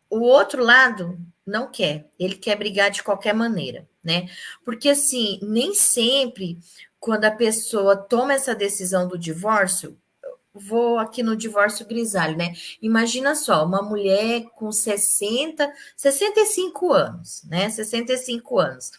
o outro lado não quer, ele quer brigar de qualquer maneira, né? Porque assim, nem sempre quando a pessoa toma essa decisão do divórcio, vou aqui no divórcio grisalho, né? Imagina só, uma mulher com 65 anos, né? 65 anos.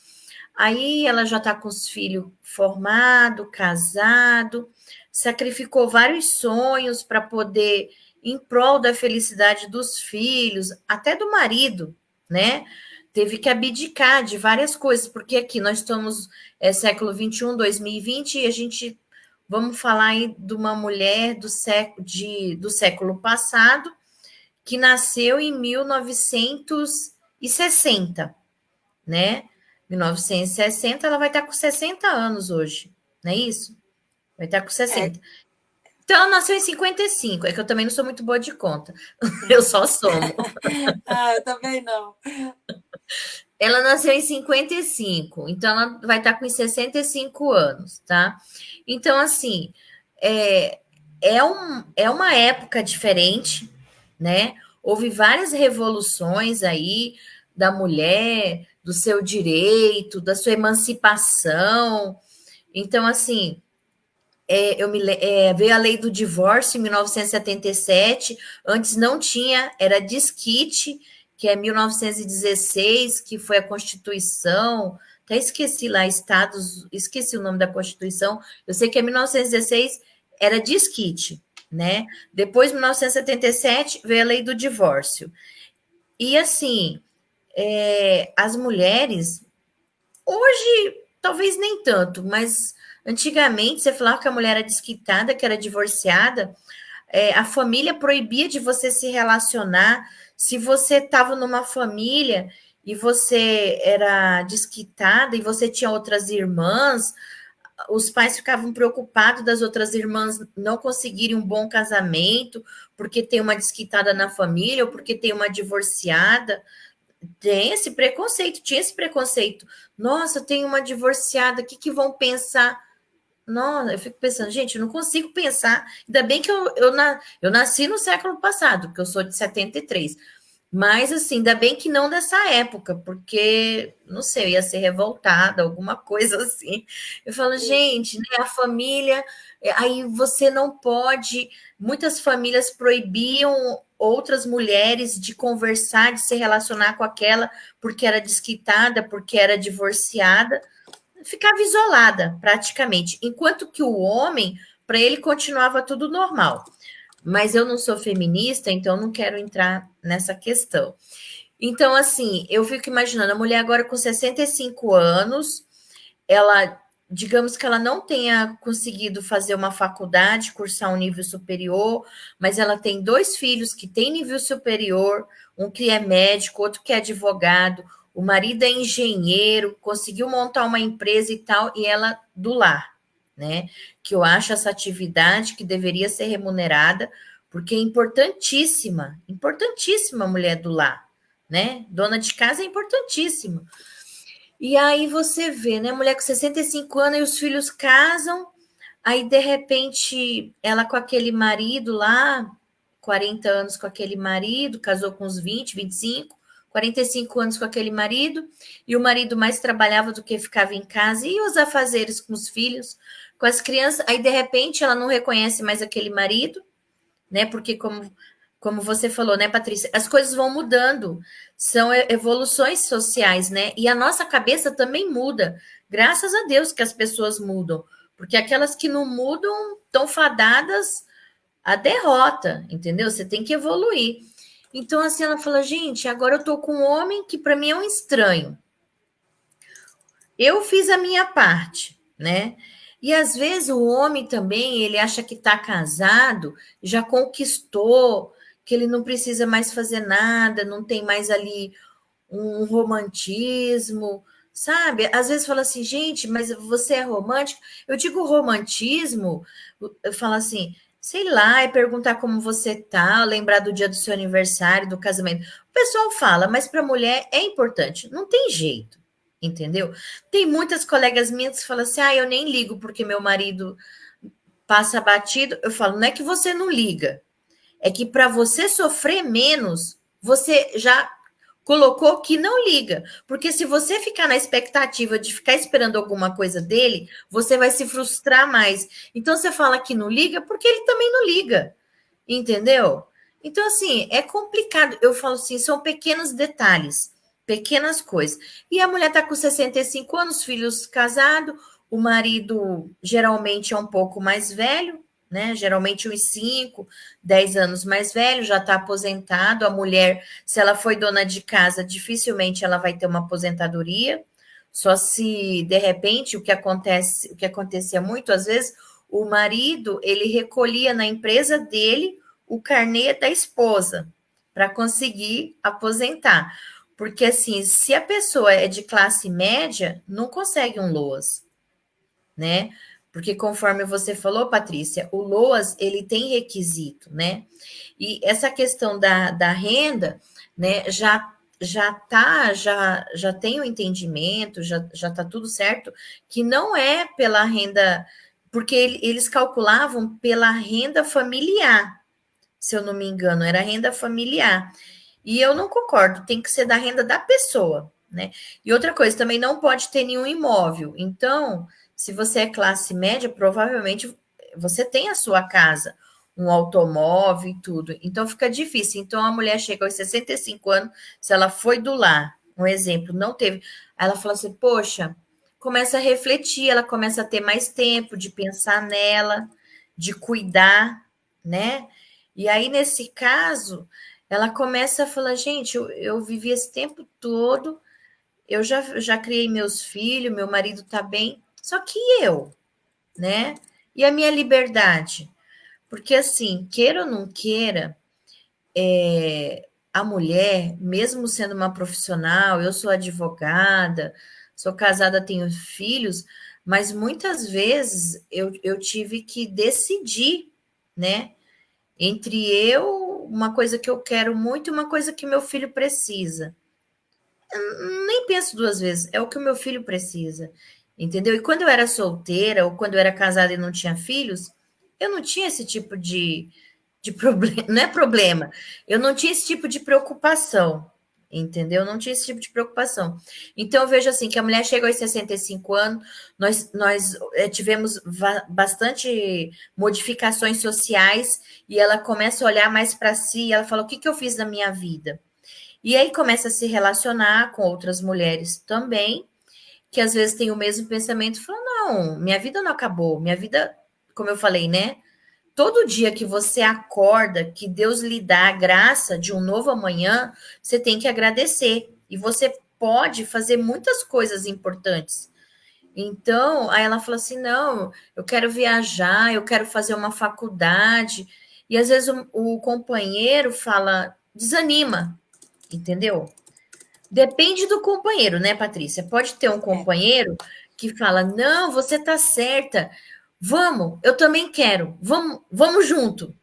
Aí ela já está com os filhos formados, casado, sacrificou vários sonhos para poder, em prol da felicidade dos filhos, até do marido, né? Teve que abdicar de várias coisas, porque aqui nós estamos século XXI, 2020, e a gente vamos falar aí de uma mulher do século passado que nasceu em 1960, né? 1960, ela vai estar com 60 anos hoje, não é isso? Vai estar com 60. Então, ela nasceu em 55, é que eu também não sou muito boa de conta, eu só somo. Eu também não. Ela nasceu em 55, então ela vai estar com 65 anos, tá? Então, assim, é, é uma época diferente, né? Houve várias revoluções aí da mulher, do seu direito, da sua emancipação. Então, assim, veio a lei do divórcio em 1977, antes não tinha, era desquite, que é 1916, que foi a Constituição, até esqueci lá, estados, esqueci o nome da Constituição, eu sei que é 1916, era desquite, né? Depois, 1977, veio a lei do divórcio. E assim, as mulheres, hoje, talvez nem tanto, mas antigamente você falava que a mulher era desquitada, que era divorciada, a família proibia de você se relacionar. Se você estava numa família e você era desquitada e você tinha outras irmãs, os pais ficavam preocupados das outras irmãs não conseguirem um bom casamento, porque tem uma desquitada na família ou porque tem uma divorciada. Tem esse preconceito, tinha esse preconceito. Nossa, tem uma divorciada, o que vão pensar? Nossa, eu fico pensando, gente, eu não consigo pensar. Ainda bem que eu nasci no século passado, porque eu sou de 73. Mas, assim, ainda bem que não dessa época, porque, não sei, eu ia ser revoltada, alguma coisa assim. Eu falo, gente, né, a família, aí você não pode. Muitas famílias proibiam outras mulheres de conversar, de se relacionar com aquela, porque era desquitada, porque era divorciada, ficava isolada praticamente, enquanto que o homem, para ele continuava tudo normal. Mas eu não sou feminista, então não quero entrar nessa questão. Então, assim, eu fico imaginando a mulher agora com 65 anos, ela, digamos que ela não tenha conseguido fazer uma faculdade, cursar um nível superior, mas ela tem 2 filhos que têm nível superior, um que é médico, outro que é advogado, o marido é engenheiro, conseguiu montar uma empresa e tal, e ela do lar, né? Que eu acho essa atividade que deveria ser remunerada, porque é importantíssima, importantíssima a mulher do lar, né? Dona de casa é importantíssima. E aí você vê, né? Mulher com 65 anos e os filhos casam, aí de repente ela com aquele marido lá, 40 anos com aquele marido, casou com uns 20, 25, 45 anos com aquele marido, e o marido mais trabalhava do que ficava em casa, e os afazeres com os filhos, com as crianças, aí de repente ela não reconhece mais aquele marido, né? Porque como você falou, né, Patrícia, as coisas vão mudando, são evoluções sociais, né? E a nossa cabeça também muda. Graças a Deus que as pessoas mudam, porque aquelas que não mudam estão fadadas à derrota, entendeu? Você tem que evoluir. Então, assim, ela fala, gente, agora eu tô com um homem que para mim é um estranho. Eu fiz a minha parte, né? E às vezes o homem também, ele acha que está casado, já conquistou, que ele não precisa mais fazer nada, não tem mais ali um romantismo, sabe? Às vezes fala assim, gente, mas você é romântico? Eu digo romantismo, eu falo assim, sei lá, é perguntar como você tá, lembrar do dia do seu aniversário, do casamento. O pessoal fala, mas para mulher é importante, não tem jeito, entendeu? Tem muitas colegas minhas que falam assim, ah, eu nem ligo porque meu marido passa batido. Eu falo, não é que você não liga, é que para você sofrer menos, você já colocou que não liga. Porque se você ficar na expectativa de ficar esperando alguma coisa dele, você vai se frustrar mais. Então você fala que não liga porque ele também não liga. Entendeu? Então, assim, é complicado. Eu falo assim, são pequenos detalhes, pequenas coisas. E a mulher está com 65 anos, filhos casados, o marido geralmente é um pouco mais velho, né? Geralmente uns 5, 10 anos mais velho, já está aposentado. A mulher, se ela foi dona de casa, dificilmente ela vai ter uma aposentadoria. Só se de repente o que acontecia muito às vezes, o marido ele recolhia na empresa dele o carnê da esposa para conseguir aposentar. Porque assim, se a pessoa é de classe média, não consegue um LOAS, né? Porque conforme você falou, Patrícia, o LOAS ele tem requisito, né? E essa questão da renda, né, já tem o entendimento, já tá tudo certo, que não é pela renda, porque eles calculavam pela renda familiar, se eu não me engano, era renda familiar. E eu não concordo, tem que ser da renda da pessoa, né? E outra coisa, também não pode ter nenhum imóvel. Então, se você é classe média, provavelmente você tem a sua casa, um automóvel e tudo. Então fica difícil. Então a mulher chega aos 65 anos, se ela foi do lar, um exemplo, não teve. Aí ela fala assim: "Poxa, começa a refletir, ela começa a ter mais tempo de pensar nela, de cuidar, né? E aí nesse caso, ela começa a falar: gente, eu vivi esse tempo todo, eu já criei meus filhos, meu marido tá bem, só que eu, né? E a minha liberdade? Porque, assim, queira ou não queira, a mulher, mesmo sendo uma profissional, eu sou advogada, sou casada, tenho filhos, mas muitas vezes eu tive que decidir, né? Entre eu, uma coisa que eu quero muito e uma coisa que meu filho precisa. Nem penso duas vezes, é o que o meu filho precisa, entendeu? E quando eu era solteira ou quando eu era casada e não tinha filhos, eu não tinha esse tipo de problema, não é problema, eu não tinha esse tipo de preocupação, entendeu? Eu não tinha esse tipo de preocupação. Então eu vejo assim que a mulher chega aos 65 anos, nós tivemos bastante modificações sociais e ela começa a olhar mais para si e ela fala: o que eu fiz na minha vida? E aí começa a se relacionar com outras mulheres também, que às vezes têm o mesmo pensamento, falam, não, minha vida não acabou, minha vida, como eu falei, né? Todo dia que você acorda, que Deus lhe dá a graça de um novo amanhã, você tem que agradecer. E você pode fazer muitas coisas importantes. Então, aí ela falou assim: não, eu quero viajar, eu quero fazer uma faculdade. E às vezes o companheiro fala, desanima, entendeu? Depende do companheiro, né, Patrícia? Pode ter um É. companheiro que fala: não, você tá certa, vamos, eu também quero, vamos junto.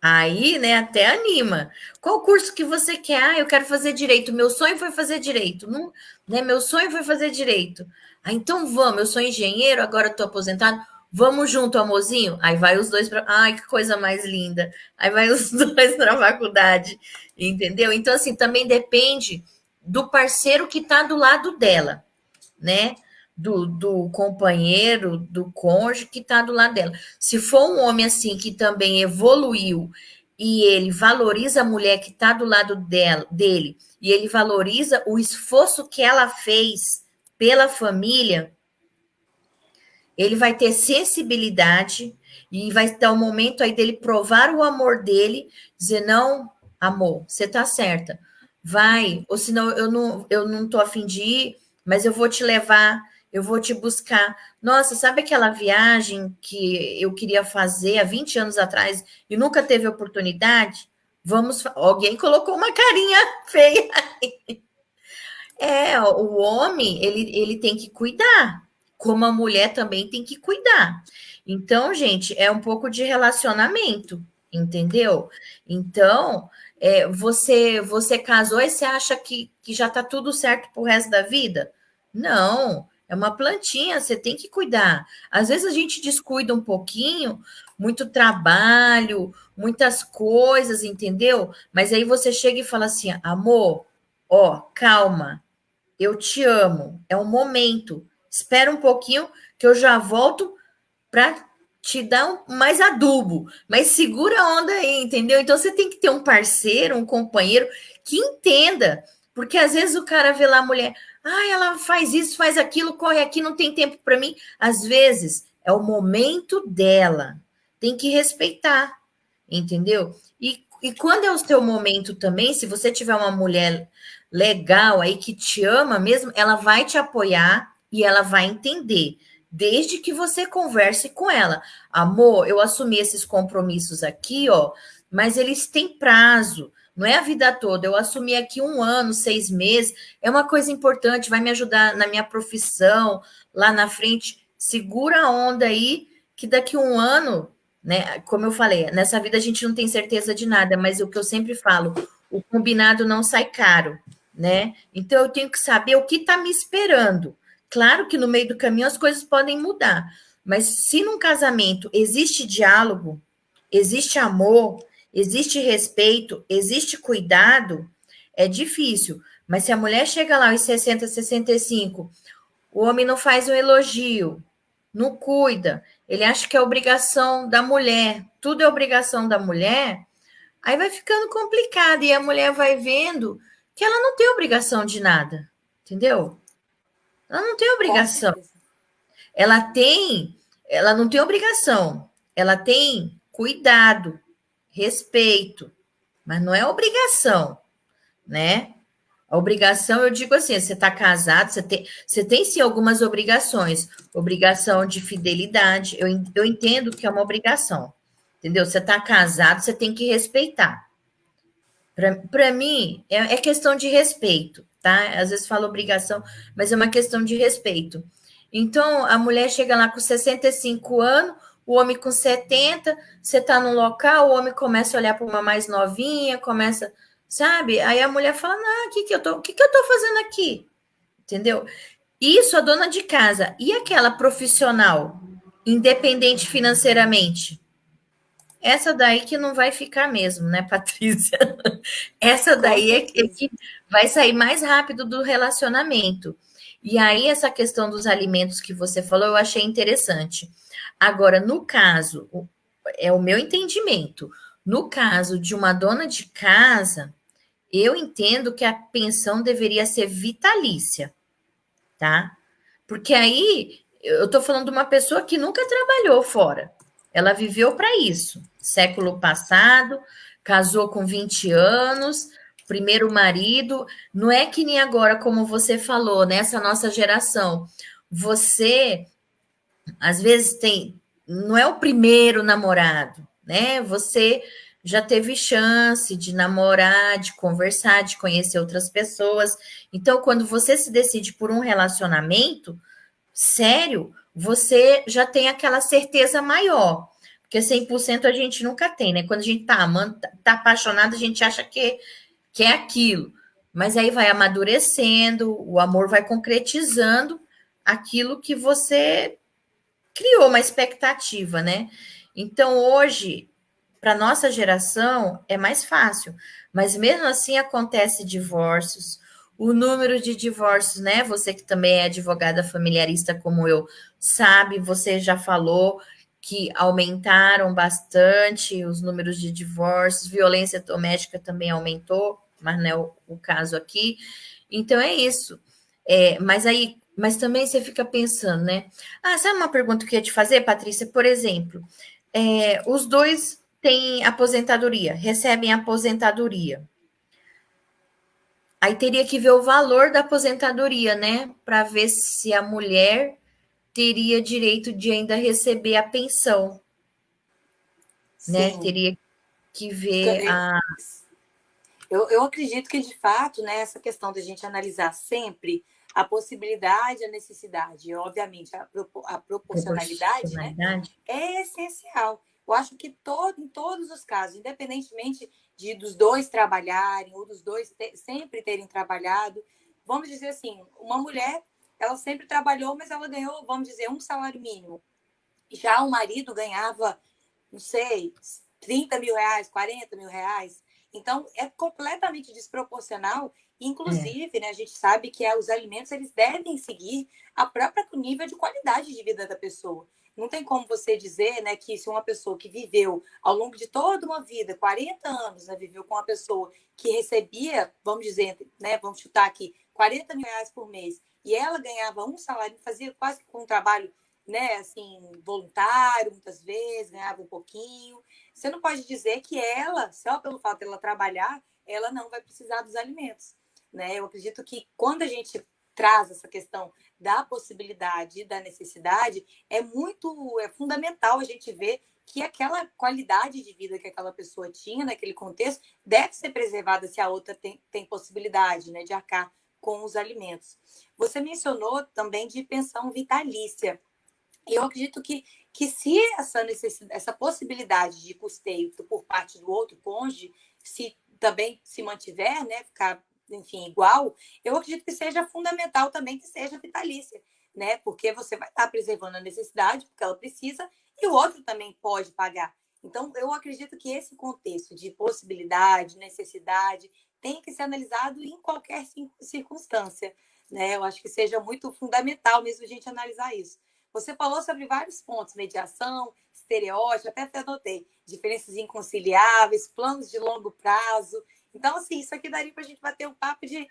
Aí, né, até anima. Qual curso que você quer? Ah, eu quero fazer direito. Meu sonho foi fazer direito. Não, né, meu sonho foi fazer direito. Ah, então vamos. Eu sou engenheiro, agora estou aposentado. Vamos junto, amorzinho? Aí vai os dois para. Ai, que coisa mais linda. Aí vai os dois para a faculdade. Entendeu? Então, assim, também depende do parceiro que está do lado dela, né? Do companheiro, do cônjuge que está do lado dela. Se for um homem assim que também evoluiu e ele valoriza a mulher que está do lado dele e ele valoriza o esforço que ela fez pela família, ele vai ter sensibilidade e vai ter um momento aí dele provar o amor dele, dizer, não, amor, você tá certa, vai, ou senão eu não tô a fim de ir, mas eu vou te levar, eu vou te buscar. Nossa, sabe aquela viagem que eu queria fazer há 20 anos atrás e nunca teve oportunidade? Alguém colocou uma carinha feia. É, o homem, ele tem que cuidar, como a mulher também tem que cuidar. Então, gente, é um pouco de relacionamento, entendeu? Então, você casou e você acha que já está tudo certo para o resto da vida? Não, é uma plantinha, você tem que cuidar. Às vezes a gente descuida um pouquinho, muito trabalho, muitas coisas, entendeu? Mas aí você chega e fala assim, amor, ó, calma, eu te amo, é um momento. Espera um pouquinho que eu já volto para te dar mais adubo, mas segura a onda aí, entendeu? Então você tem que ter um parceiro, um companheiro que entenda, porque às vezes o cara vê lá a mulher, ela faz isso, faz aquilo, corre aqui, não tem tempo para mim. Às vezes é o momento dela, tem que respeitar, entendeu? E quando é o seu momento também, se você tiver uma mulher legal aí que te ama mesmo, ela vai te apoiar e ela vai entender, desde que você converse com ela. Amor, eu assumi esses compromissos aqui, ó, mas eles têm prazo, não é a vida toda. Eu assumi aqui 1 ano, 6 meses, é uma coisa importante, vai me ajudar na minha profissão, lá na frente. Segura a onda aí, que daqui 1 ano, né? Como eu falei, nessa vida a gente não tem certeza de nada, mas o que eu sempre falo, o combinado não sai caro, né? Então eu tenho que saber o que está me esperando. Claro que no meio do caminho as coisas podem mudar, mas se num casamento existe diálogo, existe amor, existe respeito, existe cuidado, é difícil. Mas se a mulher chega lá aos 60, 65, o homem não faz um elogio, não cuida, ele acha que é obrigação da mulher, tudo é obrigação da mulher, aí vai ficando complicado e a mulher vai vendo que ela não tem obrigação de nada, entendeu? Ela não tem Com obrigação. certeza. Ela não tem obrigação. Ela tem cuidado, respeito, mas não é obrigação, né? A obrigação, eu digo assim, você está casado, você tem sim algumas obrigações. Obrigação de fidelidade, eu entendo que é uma obrigação, entendeu? Você está casado, você tem que respeitar. Para mim, é questão de respeito, tá? Às vezes fala obrigação, mas é uma questão de respeito. Então, a mulher chega lá com 65 anos, o homem com 70, você está num local, o homem começa a olhar para uma mais novinha, começa, sabe? Aí a mulher fala, não, o que que eu tô fazendo aqui? Entendeu? Isso a dona de casa. E aquela profissional, independente financeiramente? Essa daí que não vai ficar mesmo, né, Patrícia? Essa Com daí é certeza. que vai sair mais rápido do relacionamento. E aí, essa questão dos alimentos que você falou, eu achei interessante. Agora, no caso, é o meu entendimento. No caso de uma dona de casa, eu entendo que a pensão deveria ser vitalícia, tá? Porque aí eu estou falando de uma pessoa que nunca trabalhou fora. Ela viveu para isso. Século passado, casou com 20 anos, primeiro marido. Não é que nem agora, como você falou, nessa nossa geração. você às vezes não é o primeiro namorado, né? Você já teve chance de namorar, de conversar, de conhecer outras pessoas. Então, quando você se decide por um relacionamento sério, você já tem aquela certeza maior. Porque 100% a gente nunca tem, né? Quando a gente tá amando, tá apaixonado, a gente acha que é aquilo. Mas aí vai amadurecendo, o amor vai concretizando aquilo que você criou uma expectativa, né? Então, hoje, para nossa geração, é mais fácil, mas mesmo assim acontece divórcios. O número de divórcios, né? Você que também é advogada familiarista como eu, sabe, você já falou que aumentaram bastante os números de divórcios, violência doméstica também aumentou, mas não é o caso aqui. Então é isso. Mas também você fica pensando, né? Ah, sabe uma pergunta que eu ia te fazer, Patrícia? Por exemplo, os dois têm aposentadoria, recebem aposentadoria. Aí teria que ver o valor da aposentadoria, né? Para ver se a mulher teria direito de ainda receber a pensão, né? Sim. Teria que ver a. Eu acredito que, de fato, né, essa questão da gente analisar sempre a possibilidade e a necessidade, e, obviamente, a proporcionalidade, né, Proporcionalidade. é essencial. Eu acho que em todos os casos, independentemente dos dois trabalharem ou dos dois sempre terem trabalhado, vamos dizer assim, uma mulher, ela sempre trabalhou, mas ela ganhou, vamos dizer, um salário mínimo. Já o marido ganhava, não sei, 30 mil reais, 40 mil reais. Então, é completamente desproporcional. É, Inclusive, né, a gente sabe que os alimentos eles devem seguir a própria nível de qualidade de vida da pessoa. Não tem como você dizer, né, que se uma pessoa que viveu ao longo de toda uma vida, 40 anos, né, viveu com uma pessoa que recebia, vamos dizer, né, vamos chutar aqui, 40 mil reais por mês, e ela ganhava um salário, fazia quase com um trabalho, né, assim, voluntário, muitas vezes, ganhava um pouquinho. Você não pode dizer que ela, só pelo fato de ela trabalhar, ela não vai precisar dos alimentos, né? Eu acredito que quando a gente traz essa questão da possibilidade e da necessidade, é fundamental a gente ver que aquela qualidade de vida que aquela pessoa tinha naquele contexto deve ser preservada se a outra tem possibilidade, né, de arcar com os alimentos. Você mencionou também de pensão vitalícia. E eu acredito que se essa possibilidade de custeio por parte do outro cônjuge, se também se mantiver, né, ficar, enfim, igual, eu acredito que seja fundamental também que seja vitalícia, né, porque você vai estar preservando a necessidade, porque ela precisa, e o outro também pode pagar. Então, eu acredito que esse contexto de possibilidade, necessidade, tem que ser analisado em qualquer circunstância, né? Eu acho que seja muito fundamental mesmo a gente analisar isso. Você falou sobre vários pontos, mediação, estereótipo, até anotei, diferenças inconciliáveis, planos de longo prazo. Então, assim, isso aqui daria para a gente bater um papo de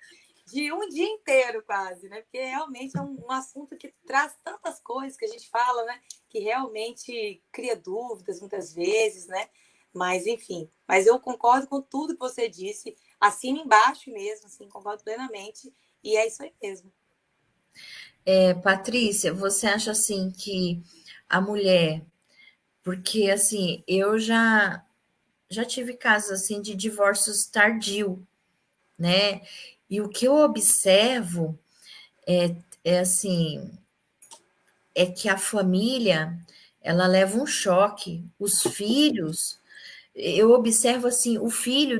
um dia inteiro quase, né? Porque realmente é um assunto que traz tantas coisas que a gente fala, né? Que realmente cria dúvidas muitas vezes, né? Mas, enfim, mas eu concordo com tudo que você disse, assino embaixo mesmo, assim, concordo plenamente, e é isso aí mesmo. Patrícia, você acha assim que a mulher, porque assim, eu já tive casos assim de divórcios tardio, né? E o que eu observo é assim, é que a família ela leva um choque. Os filhos, eu observo assim, o filho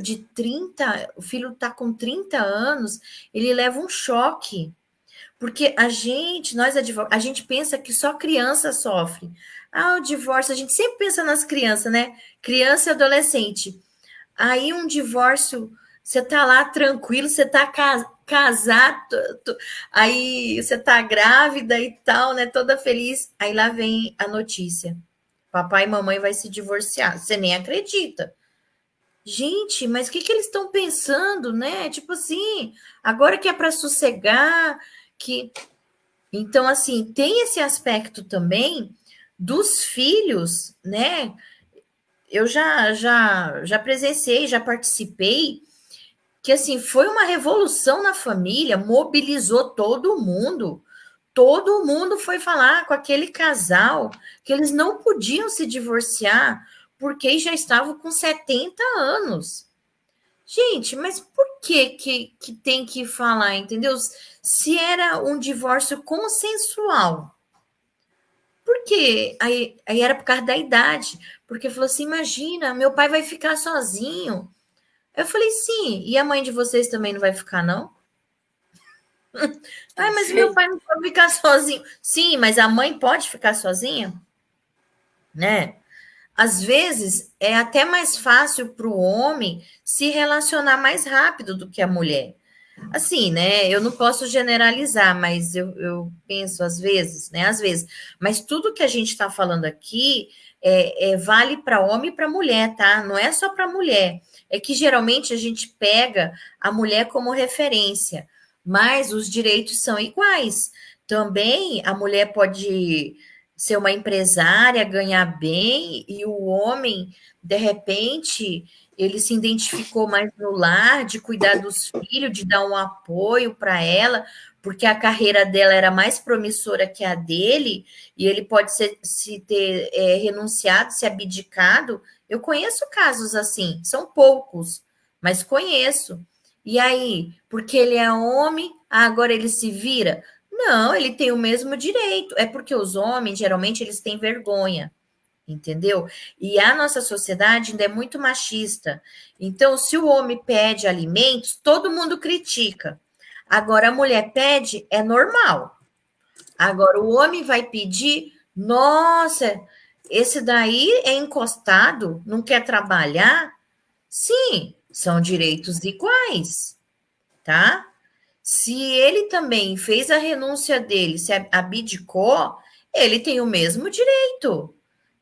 tá com 30 anos, ele leva um choque. Porque nós advogados, a gente pensa que só criança sofre. Ah, o divórcio, a gente sempre pensa nas crianças, né? Criança e adolescente. Aí um divórcio, você tá lá tranquilo, você tá casado, aí você tá grávida e tal, né? Toda feliz. Aí lá vem a notícia. Papai e mamãe vai se divorciar. Você nem acredita. Gente, mas o que eles estão pensando, né? Tipo assim, agora que é para sossegar, que então, assim, tem esse aspecto também dos filhos, né? Eu já presenciei, já participei, que assim foi uma revolução na família, mobilizou todo mundo. todo mundo foi falar com aquele casal que eles não podiam se divorciar porque já estavam com 70 anos. Gente, mas por que tem que falar, entendeu? Se era um divórcio consensual, por quê? Aí era por causa da idade, porque falou assim: imagina, meu pai vai ficar sozinho. Eu falei: sim, e a mãe de vocês também não vai ficar, não? É Ah, mas isso meu aí. pai não pode ficar sozinho. Sim, mas a mãe pode ficar sozinha, né? Às vezes é até mais fácil para o homem se relacionar mais rápido do que a mulher. Assim, né? Eu não posso generalizar, mas eu penso às vezes, né? Às vezes. Mas tudo que a gente está falando aqui vale para homem e para mulher, tá? Não é só para mulher. É que geralmente a gente pega a mulher como referência, mas os direitos são iguais. Também a mulher pode ser uma empresária, ganhar bem, e o homem, de repente, ele se identificou mais no lar, de cuidar dos filhos, de dar um apoio para ela, porque a carreira dela era mais promissora que a dele, e ele pode se ter renunciado, se abdicado. Eu conheço casos assim, são poucos, mas conheço. E aí, porque ele é homem, agora ele se vira? Não, ele tem o mesmo direito. É porque os homens, geralmente, eles têm vergonha, entendeu? E a nossa sociedade ainda é muito machista. Então, se o homem pede alimentos, todo mundo critica. Agora, a mulher pede, é normal. Agora, o homem vai pedir, nossa, esse daí é encostado, não quer trabalhar? Sim, são direitos iguais, tá? Se ele também fez a renúncia dele, se abdicou, ele tem o mesmo direito,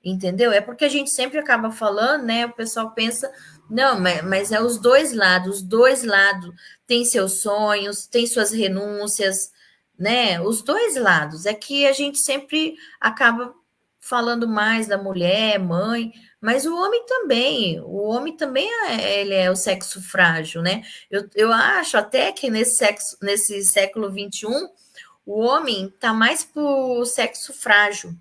entendeu? É porque a gente sempre acaba falando, né? O pessoal pensa, não, mas é os dois lados têm seus sonhos, têm suas renúncias, né? Os dois lados. É que a gente sempre acaba falando mais da mulher, mãe, mas o homem também ele é o sexo frágil, né? Eu acho até que nesse século XXI, o homem está mais para o sexo frágil.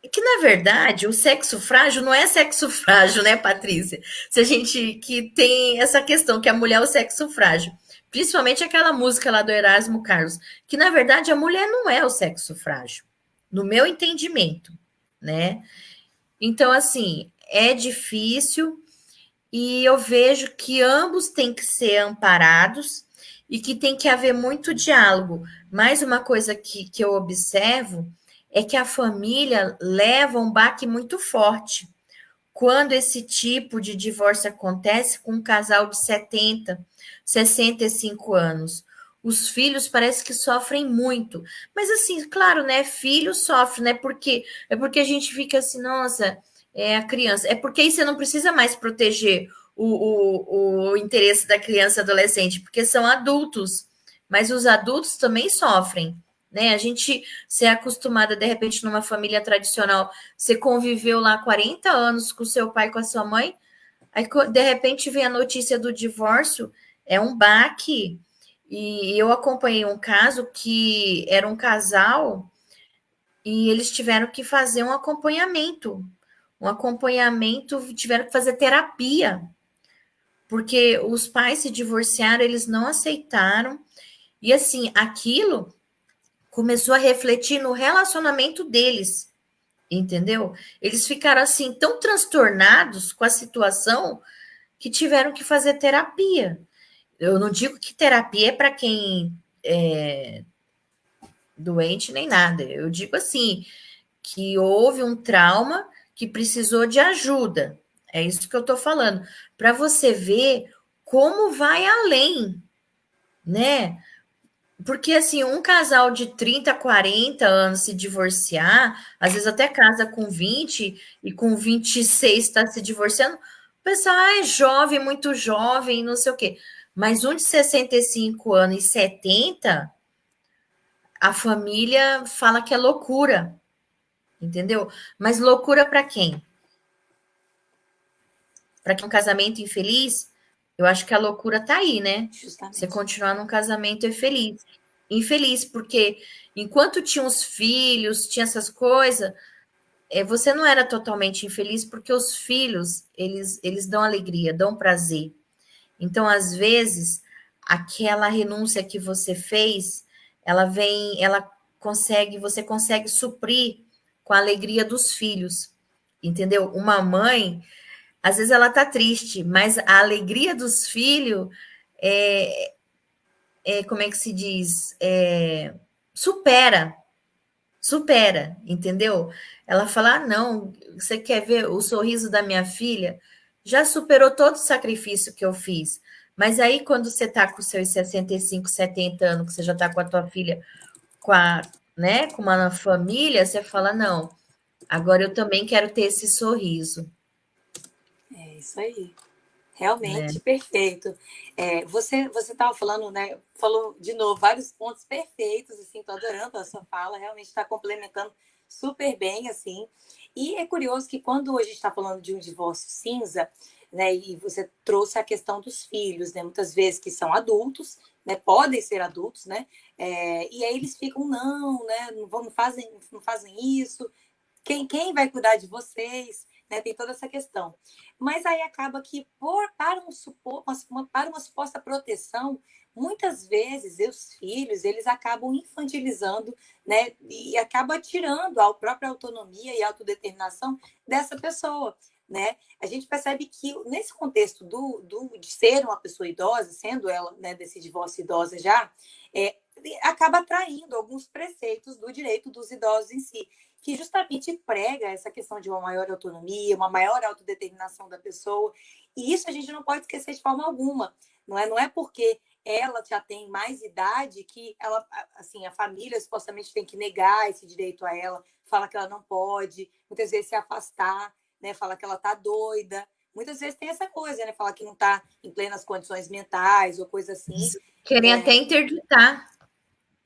E que, na verdade, o sexo frágil não é sexo frágil, né, Patrícia? Se a gente que tem essa questão que a mulher é o sexo frágil. Principalmente aquela música lá do Erasmo Carlos, que na verdade a mulher não é o sexo frágil, no meu entendimento, né? Então, assim, é difícil, e eu vejo que ambos têm que ser amparados e que tem que haver muito diálogo. Mais uma coisa que eu observo é que a família leva um baque muito forte quando esse tipo de divórcio acontece com um casal de 70, 65 anos. Os filhos parece que sofrem muito. Mas assim, claro, né? Filho sofre, né? É porque a gente fica assim, nossa, é a criança. É porque aí você não precisa mais proteger o interesse da criança e adolescente, porque são adultos. Mas os adultos também sofrem. Né? A gente se é acostumada, de repente, numa família tradicional, você conviveu lá 40 anos com seu pai, com a sua mãe, aí de repente vem a notícia do divórcio, é um baque. E eu acompanhei um caso que era um casal e eles tiveram que fazer um acompanhamento, tiveram que fazer terapia, porque os pais se divorciaram, eles não aceitaram, e assim, aquilo começou a refletir no relacionamento deles, entendeu? Eles ficaram assim tão transtornados com a situação que tiveram que fazer terapia. Eu não digo que terapia é para quem é doente nem nada. Eu digo assim que houve um trauma que precisou de ajuda. É isso que eu estou falando. Para você ver como vai além, né? Porque, assim, um casal de 30, 40 anos se divorciar, às vezes até casa com 20 e com 26 está se divorciando, o pessoal é jovem, muito jovem, não sei o quê. Mas um de 65 anos e 70, a família fala que é loucura, entendeu? Mas loucura para quem? Para que um casamento infeliz? Eu acho que a loucura tá aí, né? Você Justamente. continuar num casamento infeliz. infeliz, porque enquanto tinha os filhos, tinha essas coisas, você não era totalmente infeliz, porque os filhos, eles dão alegria, dão prazer. Então, às vezes, aquela renúncia que você fez, ela vem, ela consegue, você consegue suprir com a alegria dos filhos, entendeu? Uma mãe, às vezes ela tá triste, mas a alegria dos filhos como é que se diz? Supera, supera, entendeu? Ela fala: ah, não, você quer ver o sorriso da minha filha? Já superou todo o sacrifício que eu fiz. Mas aí, quando você está com seus 65, 70 anos, que você já está com a tua filha, com a, né, com uma família, você fala: não, agora eu também quero ter esse sorriso, É isso aí. né? Realmente perfeito. Você estava falando, né? Falou de novo vários pontos perfeitos, assim, tô adorando a sua fala, realmente está complementando super bem, assim. E é curioso que quando hoje está falando de um divórcio cinza, né? E você trouxe a questão dos filhos, né? Muitas vezes que são adultos, né? Podem ser adultos, né? E aí eles ficam, não, né? Não fazem isso. Quem vai cuidar de vocês? Né? Tem toda essa questão. Mas aí acaba que, para uma suposta proteção, muitas vezes os filhos eles acabam infantilizando, né? E acaba tirando a própria autonomia e autodeterminação dessa pessoa. Né? A gente percebe que nesse contexto de ser uma pessoa idosa, sendo ela, né, desse divórcio idosa já, é, acaba atraindo alguns preceitos do direito dos idosos em si, que justamente prega essa questão de uma maior autonomia, uma maior autodeterminação da pessoa. E isso a gente não pode esquecer de forma alguma. Não é porque ela já tem mais idade que ela, assim, a família supostamente tem que negar esse direito a ela, fala que ela não pode, muitas vezes se afastar, né? Fala que ela tá doida. Muitas vezes tem essa coisa, né? Falar que não está em plenas condições mentais ou coisa assim. Querem até É, interditar.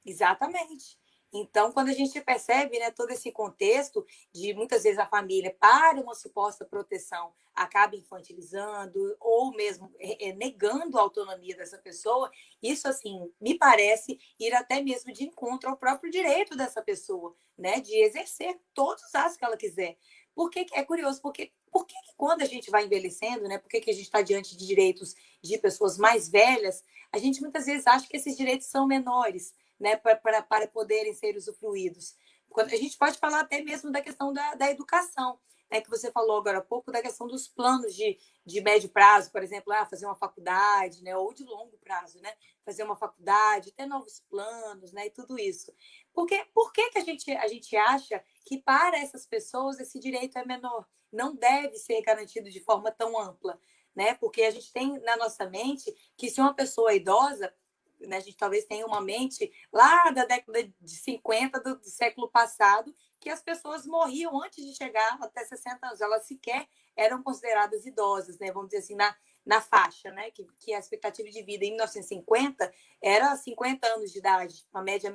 Exatamente. Então, quando a gente percebe, né, todo esse contexto de muitas vezes a família, para uma suposta proteção, acaba infantilizando ou mesmo negando a autonomia dessa pessoa, isso, assim, me parece ir até mesmo de encontro ao próprio direito dessa pessoa, né, de exercer todos os atos que ela quiser. Porque é curioso, porque por que quando a gente vai envelhecendo, né, por que a gente está diante de direitos de pessoas mais velhas, a gente muitas vezes acha que esses direitos são menores, né, para poderem ser usufruídos. Quando a gente pode falar até mesmo da questão da educação, né, que você falou agora há pouco, da questão dos planos de médio prazo, por exemplo, fazer uma faculdade, né, ou de longo prazo, né, fazer uma faculdade, ter novos planos, né, e tudo isso. Por que a gente acha que para essas pessoas esse direito é menor? Não deve ser garantido de forma tão ampla, né? Porque a gente tem na nossa mente que se uma pessoa é idosa, né, a gente talvez tenha uma mente lá da década de 50 do século passado, que as pessoas morriam antes de chegar até 60 anos. Elas sequer eram consideradas idosas, né? Vamos dizer assim, na faixa, né? Que a expectativa de vida em 1950 era 50 anos de idade, a média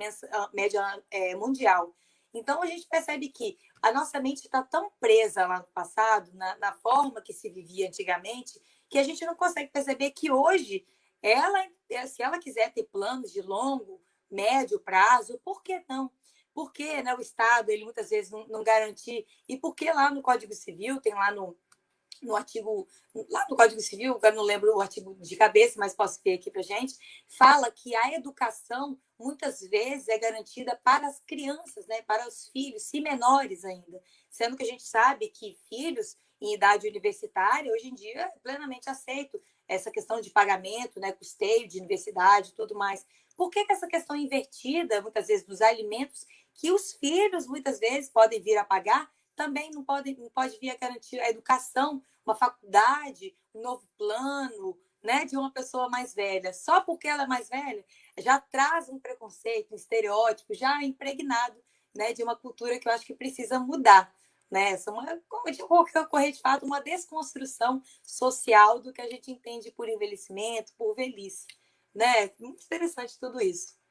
mundial. Então, a gente percebe que a nossa mente está tão presa lá no passado, na forma que se vivia antigamente, que a gente não consegue perceber que hoje ela, se ela quiser ter planos de longo, médio prazo, por que não? Por que, né, o Estado ele muitas vezes não garantir? E por que lá no Código Civil, tem lá no artigo, lá no Código Civil, eu não lembro o artigo de cabeça, mas posso ver aqui para gente, fala que a educação muitas vezes é garantida para as crianças, né, para os filhos, se menores ainda, sendo que a gente sabe que filhos em idade universitária hoje em dia é plenamente aceito essa questão de pagamento, né, custeio de universidade e tudo mais. Por que essa questão invertida, muitas vezes, dos alimentos que os filhos muitas vezes podem vir a pagar, também não pode vir a garantir a educação, uma faculdade, um novo plano, né, de uma pessoa mais velha. Só porque ela é mais velha, já traz um preconceito, um estereótipo já impregnado, né, de uma cultura que eu acho que precisa mudar. Né? Essa é uma, como ocorrer de fato, uma desconstrução social do que a gente entende por envelhecimento, por velhice. Né? Muito interessante tudo isso.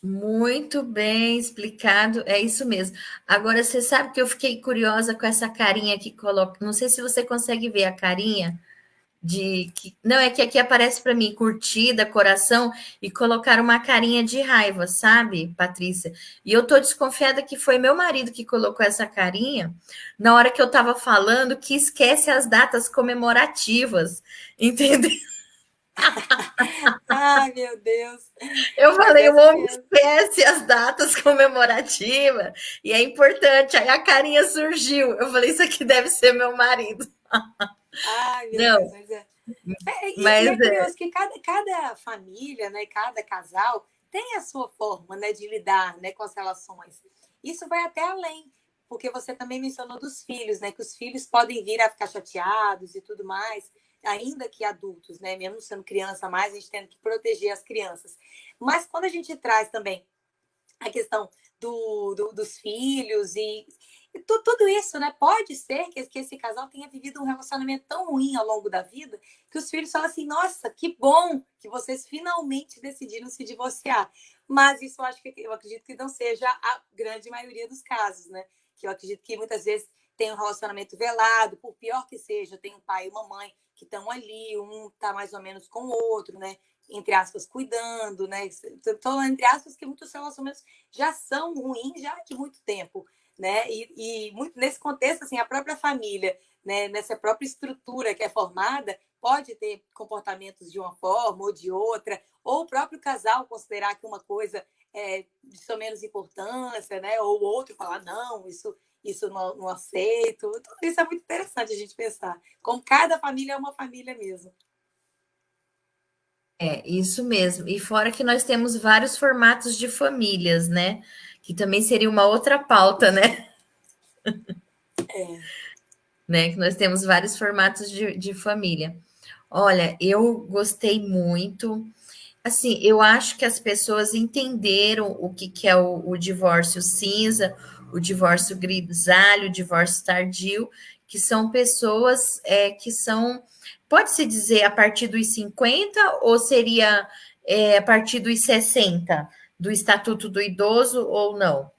Muito bem explicado, é isso mesmo. Agora, você sabe que eu fiquei curiosa com essa carinha que coloca. Não sei se você consegue ver a carinha Não, é que aqui aparece para mim curtida, coração e colocar uma carinha de raiva, sabe, Patrícia? E eu tô desconfiada que foi meu marido que colocou essa carinha na hora que eu tava falando que esquece as datas comemorativas, entendeu? Ai, meu Deus. Eu Mas é falei, o assim homem mesmo. esquece as datas comemorativas e é importante. Aí a carinha surgiu. Eu falei, isso aqui deve ser meu marido. Ai, meu Deus, Não, mas é. E mas é curioso que cada família, né, cada casal tem a sua forma, né, de lidar, né, com as relações. Isso vai até além, porque você também mencionou dos filhos, né, que os filhos podem vir a ficar chateados e tudo mais, ainda que adultos, né, mesmo sendo criança mais, a gente tendo que proteger as crianças. Mas quando a gente traz também a questão dos filhos e tudo isso, né? Pode ser que esse casal tenha vivido um relacionamento tão ruim ao longo da vida que os filhos falam assim: nossa, que bom que vocês finalmente decidiram se divorciar. Mas isso eu acredito que não seja a grande maioria dos casos, né? Que eu acredito que muitas vezes tem um relacionamento velado, por pior que seja, tem um pai e uma mãe que estão ali, um está mais ou menos com o outro, né? Entre aspas, cuidando, né? Estou entre aspas, que muitos relacionamentos já são ruins já de muito tempo, né? E muito nesse contexto, assim, a própria família, né? Nessa própria estrutura que é formada, pode ter comportamentos de uma forma ou de outra, ou o próprio casal considerar que uma coisa é de sua menos importância, né? Ou o outro falar, não, isso não aceito. Tudo isso é muito interessante a gente pensar. Como cada família é uma família mesmo. é isso mesmo. E fora que nós temos vários formatos de famílias, né? Que também seria uma outra pauta, né? É, Que nós temos vários formatos de família. Olha, eu gostei muito. Assim, eu acho que as pessoas entenderam o que, que é o divórcio cinza, o divórcio grisalho, o divórcio tardio, que são pessoas que são, pode-se dizer, a partir dos 50 ou seria a partir dos 60 do Estatuto do Idoso ou não?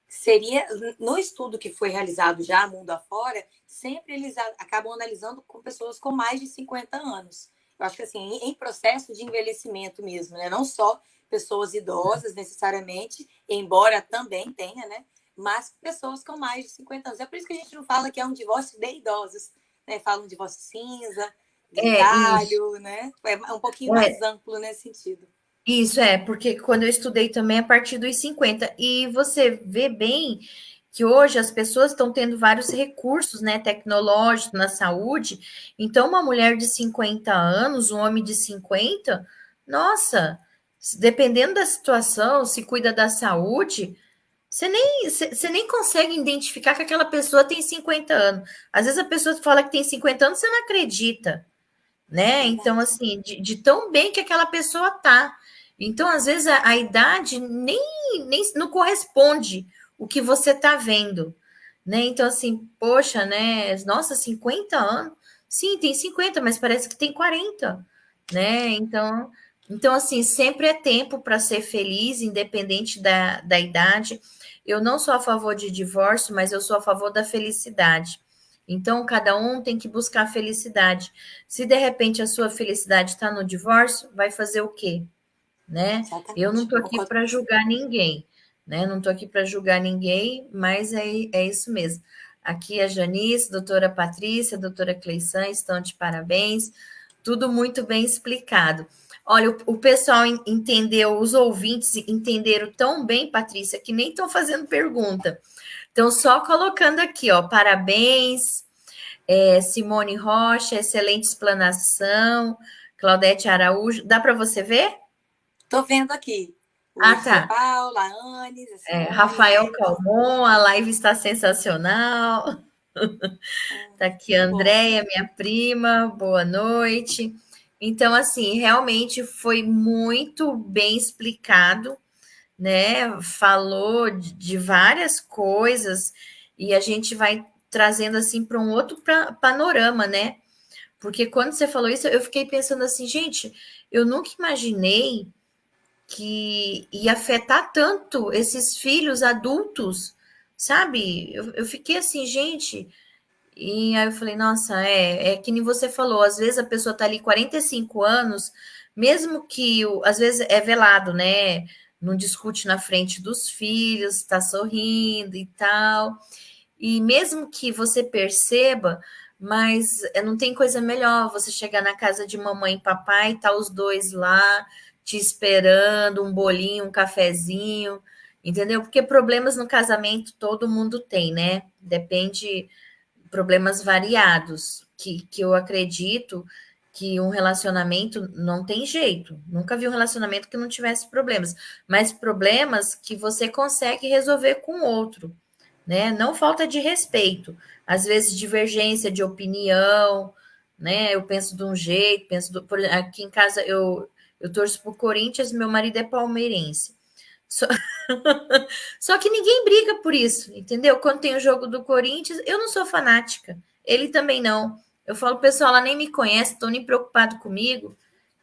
seria no estudo que foi realizado já mundo afora, sempre eles acabam analisando com pessoas com mais de 50 anos. Eu acho que assim, em processo de envelhecimento mesmo, né? Não só pessoas idosas necessariamente, embora também tenha, né? Mas pessoas com mais de 50 anos. É por isso que a gente não fala que é um divórcio de idosos, né? Fala um divórcio cinza, É isso. grisalho, né? É um pouquinho mais É, amplo nesse sentido. isso porque quando eu estudei também a partir dos 50 e você vê bem que hoje as pessoas estão tendo vários recursos, né, tecnológicos na saúde. Então, uma mulher de 50 anos, um homem de 50, nossa, dependendo da situação, se cuida da saúde, você nem consegue identificar que aquela pessoa tem 50 anos. Às vezes a pessoa fala que tem 50 anos, você não acredita, né? Então, Verdade. assim, de tão bem que aquela pessoa tá. Então, às vezes, a idade nem não corresponde o que você está vendo, né? Então, assim, poxa, né? Nossa, 50 anos? Sim, tem 50, mas parece que tem 40, né? Então assim, sempre é tempo para ser feliz, independente da idade. Eu não sou a favor de divórcio, mas eu sou a favor da felicidade. Então, cada um tem que buscar a felicidade. Se de repente a sua felicidade está no divórcio, vai fazer o quê? Né? Eu não Exatamente. estou aqui Concordo com para você. julgar ninguém, né? Não estou aqui para julgar ninguém, mas é isso mesmo. Aqui a Janice, doutora Patrícia, doutora Cleição estão de parabéns, tudo muito bem explicado. Olha, o pessoal entendeu, os ouvintes entenderam tão bem, Patrícia, que nem estão fazendo pergunta. Estão só colocando aqui, ó, parabéns, Simone Rocha, excelente explanação, Claudete Araújo, dá para você ver? Tô vendo aqui. O Ah, Luiz de tá. Paula, a Anis, a Simone, Rafael né? Calmon, a live está sensacional. Tá aqui a Que bom. Andréia, minha prima, boa noite. Então, assim, realmente foi muito bem explicado, né? Falou de várias coisas e a gente vai trazendo assim para um outro panorama, né? Porque quando você falou isso, eu fiquei pensando assim, gente, eu nunca imaginei que ia afetar tanto esses filhos adultos, sabe? Eu fiquei assim, gente, E aí eu falei, nossa, é que nem você falou, às vezes a pessoa tá ali 45 anos, mesmo que às vezes é velado, né? Não discute na frente dos filhos, tá sorrindo e tal. E mesmo que você perceba, mas não tem coisa melhor você chegar na casa de mamãe e papai, tá os dois lá te esperando, um bolinho, um cafezinho, entendeu? Porque problemas no casamento todo mundo tem, né? Depende, problemas variados, que eu acredito que um relacionamento não tem jeito. Nunca vi um relacionamento que não tivesse problemas, mas problemas que você consegue resolver com o outro, né? Não falta de respeito, às vezes divergência de opinião, né? Eu penso de um jeito, aqui em casa eu torço pro Corinthians, meu marido é palmeirense. Só, só que ninguém briga por isso, entendeu? Quando tem o jogo do Corinthians, eu não sou fanática, ele também não. Eu falo, pessoal, ela nem me conhece, estão nem preocupado comigo,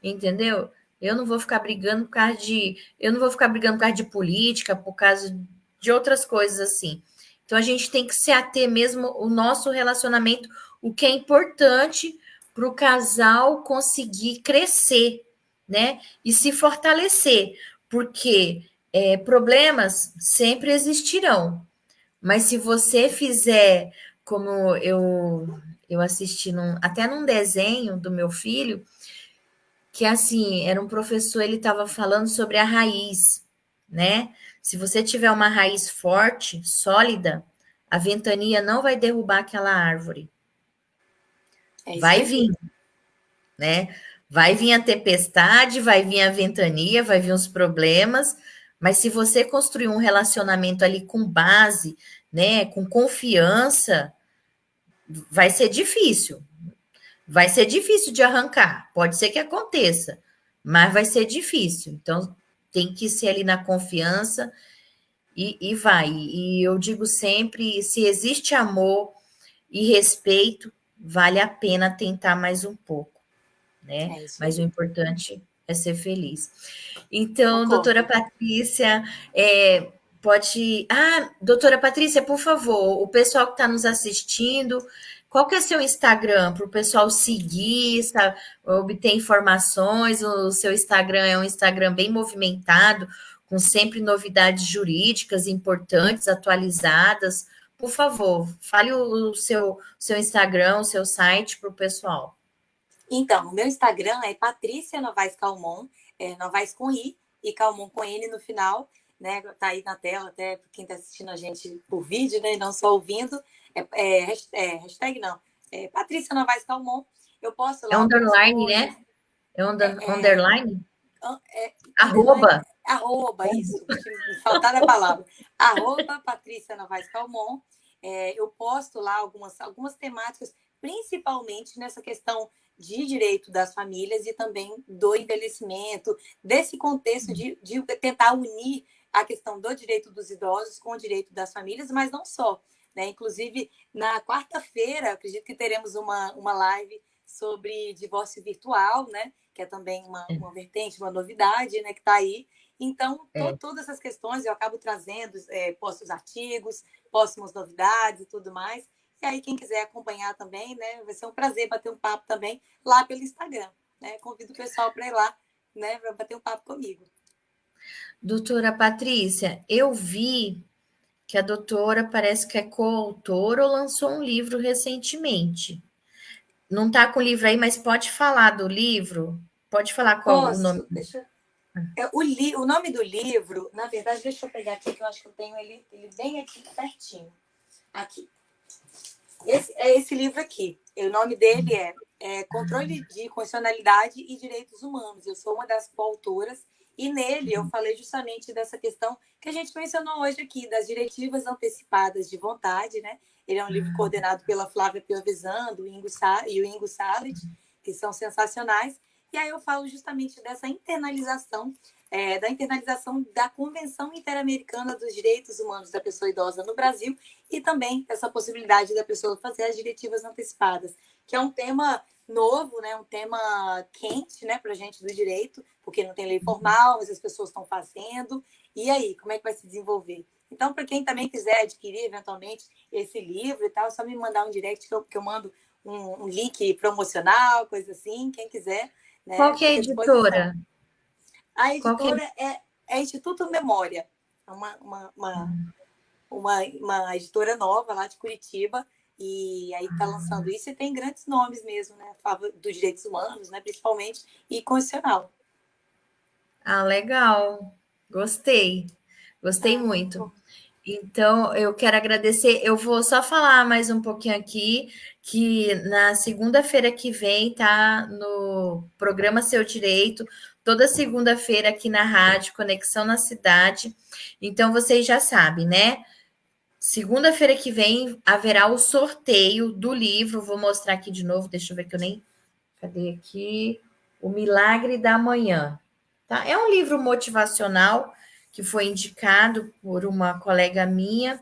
entendeu? Eu não vou ficar brigando por causa de, eu não vou ficar brigando por causa de política, por causa de outras coisas assim. Então a gente tem que se ater mesmo o nosso relacionamento, o que é importante para o casal conseguir crescer, né? E se fortalecer, porque problemas sempre existirão, mas se você fizer como eu assisti até num desenho do meu filho, que assim, era um professor, ele estava falando sobre a raiz, né? Se você tiver uma raiz forte, sólida, a ventania não vai derrubar aquela árvore. É isso Vai aí. vir, né? Vai vir a tempestade, vai vir a ventania, vai vir os problemas, mas se você construir um relacionamento ali com base, né, com confiança, vai ser difícil. Vai ser difícil de arrancar. Pode ser que aconteça, mas vai ser difícil. Então, tem que ser ali na confiança e vai. E eu digo sempre: se existe amor e respeito, vale a pena tentar mais um pouco, né? É isso Mas o aí. importante é ser feliz. Então, doutora Concordo. Patrícia, pode. Ah, doutora Patrícia, por favor, o pessoal que está nos assistindo, qual que é seu Instagram para o pessoal seguir, sabe, obter informações? O seu Instagram é um Instagram bem movimentado, com sempre novidades jurídicas importantes, atualizadas. Por favor, fale o seu Instagram, o seu site para o pessoal. Então, o meu Instagram é Patrícia Novaes Calmon, Novaes com I e Calmon com N no final, né? Tá aí na tela, até para quem está assistindo a gente por vídeo, né? E não só ouvindo. Hashtag não, Patrícia Novaes Calmon. Eu posto É lá algumas underline, coisas. né? É É, é, underline? underline, Arroba. arroba, isso, me faltar a palavra. Arroba Patrícia Novaes Calmon. Eu posto lá algumas temáticas, principalmente nessa questão de direito das famílias e também do envelhecimento, desse contexto de tentar unir a questão do direito dos idosos com o direito das famílias, mas não só. Né? Inclusive, na quarta-feira, acredito que teremos uma live sobre divórcio virtual, né? Que é também uma vertente, uma novidade, né? Que está aí. Então, É. todas essas questões eu acabo trazendo, posto os artigos, posto umas novidades e tudo mais. E aí, quem quiser acompanhar também, né? Vai ser um prazer bater um papo também lá pelo Instagram. Né? Convido o pessoal para ir lá, né? Para bater um papo comigo. Doutora Patrícia, eu vi que a doutora parece que é coautora ou lançou um livro recentemente. Não está com o livro aí, mas pode falar do livro? Pode falar qual o nome? Posso? Deixa eu... o nome do livro, na verdade, deixa eu pegar aqui, que eu acho que eu tenho ele bem aqui pertinho. Aqui. Esse livro aqui. O nome dele é Controle de Constitucionalidade e Direitos Humanos. Eu sou uma das coautoras e nele eu falei justamente dessa questão que a gente mencionou hoje aqui, das diretivas antecipadas de vontade, né? Ele é um livro coordenado pela Flávia Piovesan e o Ingo Salit, que são sensacionais. E aí eu falo justamente dessa internalização, da internalização da Convenção Interamericana dos Direitos Humanos da Pessoa Idosa no Brasil e também essa possibilidade da pessoa fazer as diretivas antecipadas, que é um tema novo, né? Um tema quente, né, para a gente do direito, porque não tem lei formal, mas as pessoas estão fazendo. E aí, como é que vai se desenvolver? Então, para quem também quiser adquirir eventualmente esse livro e tal, é só me mandar um direct que eu mando um link promocional, coisa assim, quem quiser, Qual né, que é a fica à disposição. editora? A Qual que é? editora é Instituto Memória, é uma editora nova lá de Curitiba, e aí está lançando isso e tem grandes nomes mesmo, né? Dos direitos humanos, né? Principalmente, e constitucional. Ah, legal. Gostei. Gostei Ah, muito. bom. Então, eu quero agradecer. Eu vou só falar mais um pouquinho aqui, que na segunda-feira que vem, tá no programa Seu Direito, toda segunda-feira aqui na rádio, Conexão na Cidade. Então, vocês já sabem, né? Segunda-feira que vem haverá o sorteio do livro. Vou mostrar aqui de novo, deixa eu ver que eu nem. Cadê aqui? O Milagre da Manhã. Tá? É um livro motivacional que foi indicado por uma colega minha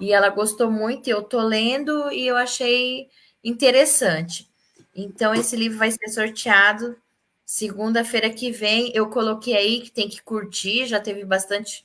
e ela gostou muito. Eu tô lendo e eu achei interessante. Então, esse livro vai ser sorteado segunda-feira que vem. Eu coloquei aí que tem que curtir, já teve bastante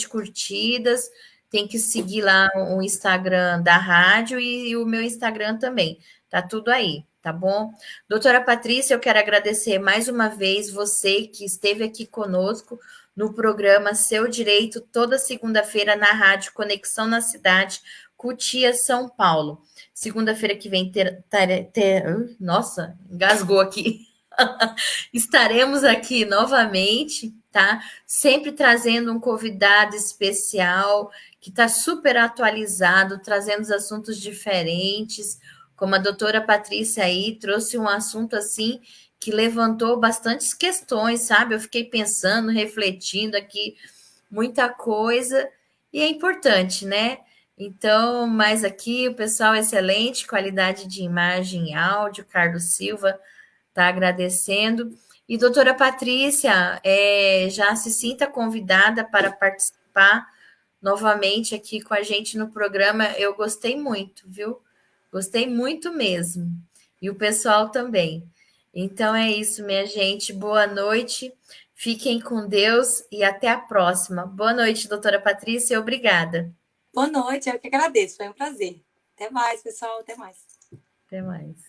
curtidas. Tem que seguir lá o Instagram da rádio e o meu Instagram também. Tá tudo aí, tá bom? Doutora Patrícia, eu quero agradecer mais uma vez você que esteve aqui conosco no programa Seu Direito, toda segunda-feira na rádio Conexão na Cidade, Cutia, São Paulo. Segunda-feira que vem nossa, engasgou aqui. Estaremos aqui novamente, tá? Sempre trazendo um convidado especial que está super atualizado, trazendo os assuntos diferentes, como a doutora Patrícia aí trouxe um assunto assim que levantou bastantes questões, sabe? Eu fiquei pensando, refletindo aqui muita coisa e é importante, né? Então, mais aqui, o pessoal excelente, qualidade de imagem e áudio, Carlos Silva está agradecendo. E doutora Patrícia, já se sinta convidada para participar novamente aqui com a gente no programa. Eu gostei muito, viu? Gostei muito mesmo. E o pessoal também. Então é isso, minha gente. Boa noite. Fiquem com Deus e até a próxima. Boa noite, doutora Patrícia. Obrigada. Boa noite, eu que agradeço, foi um prazer. Até mais, pessoal, até mais. Até mais.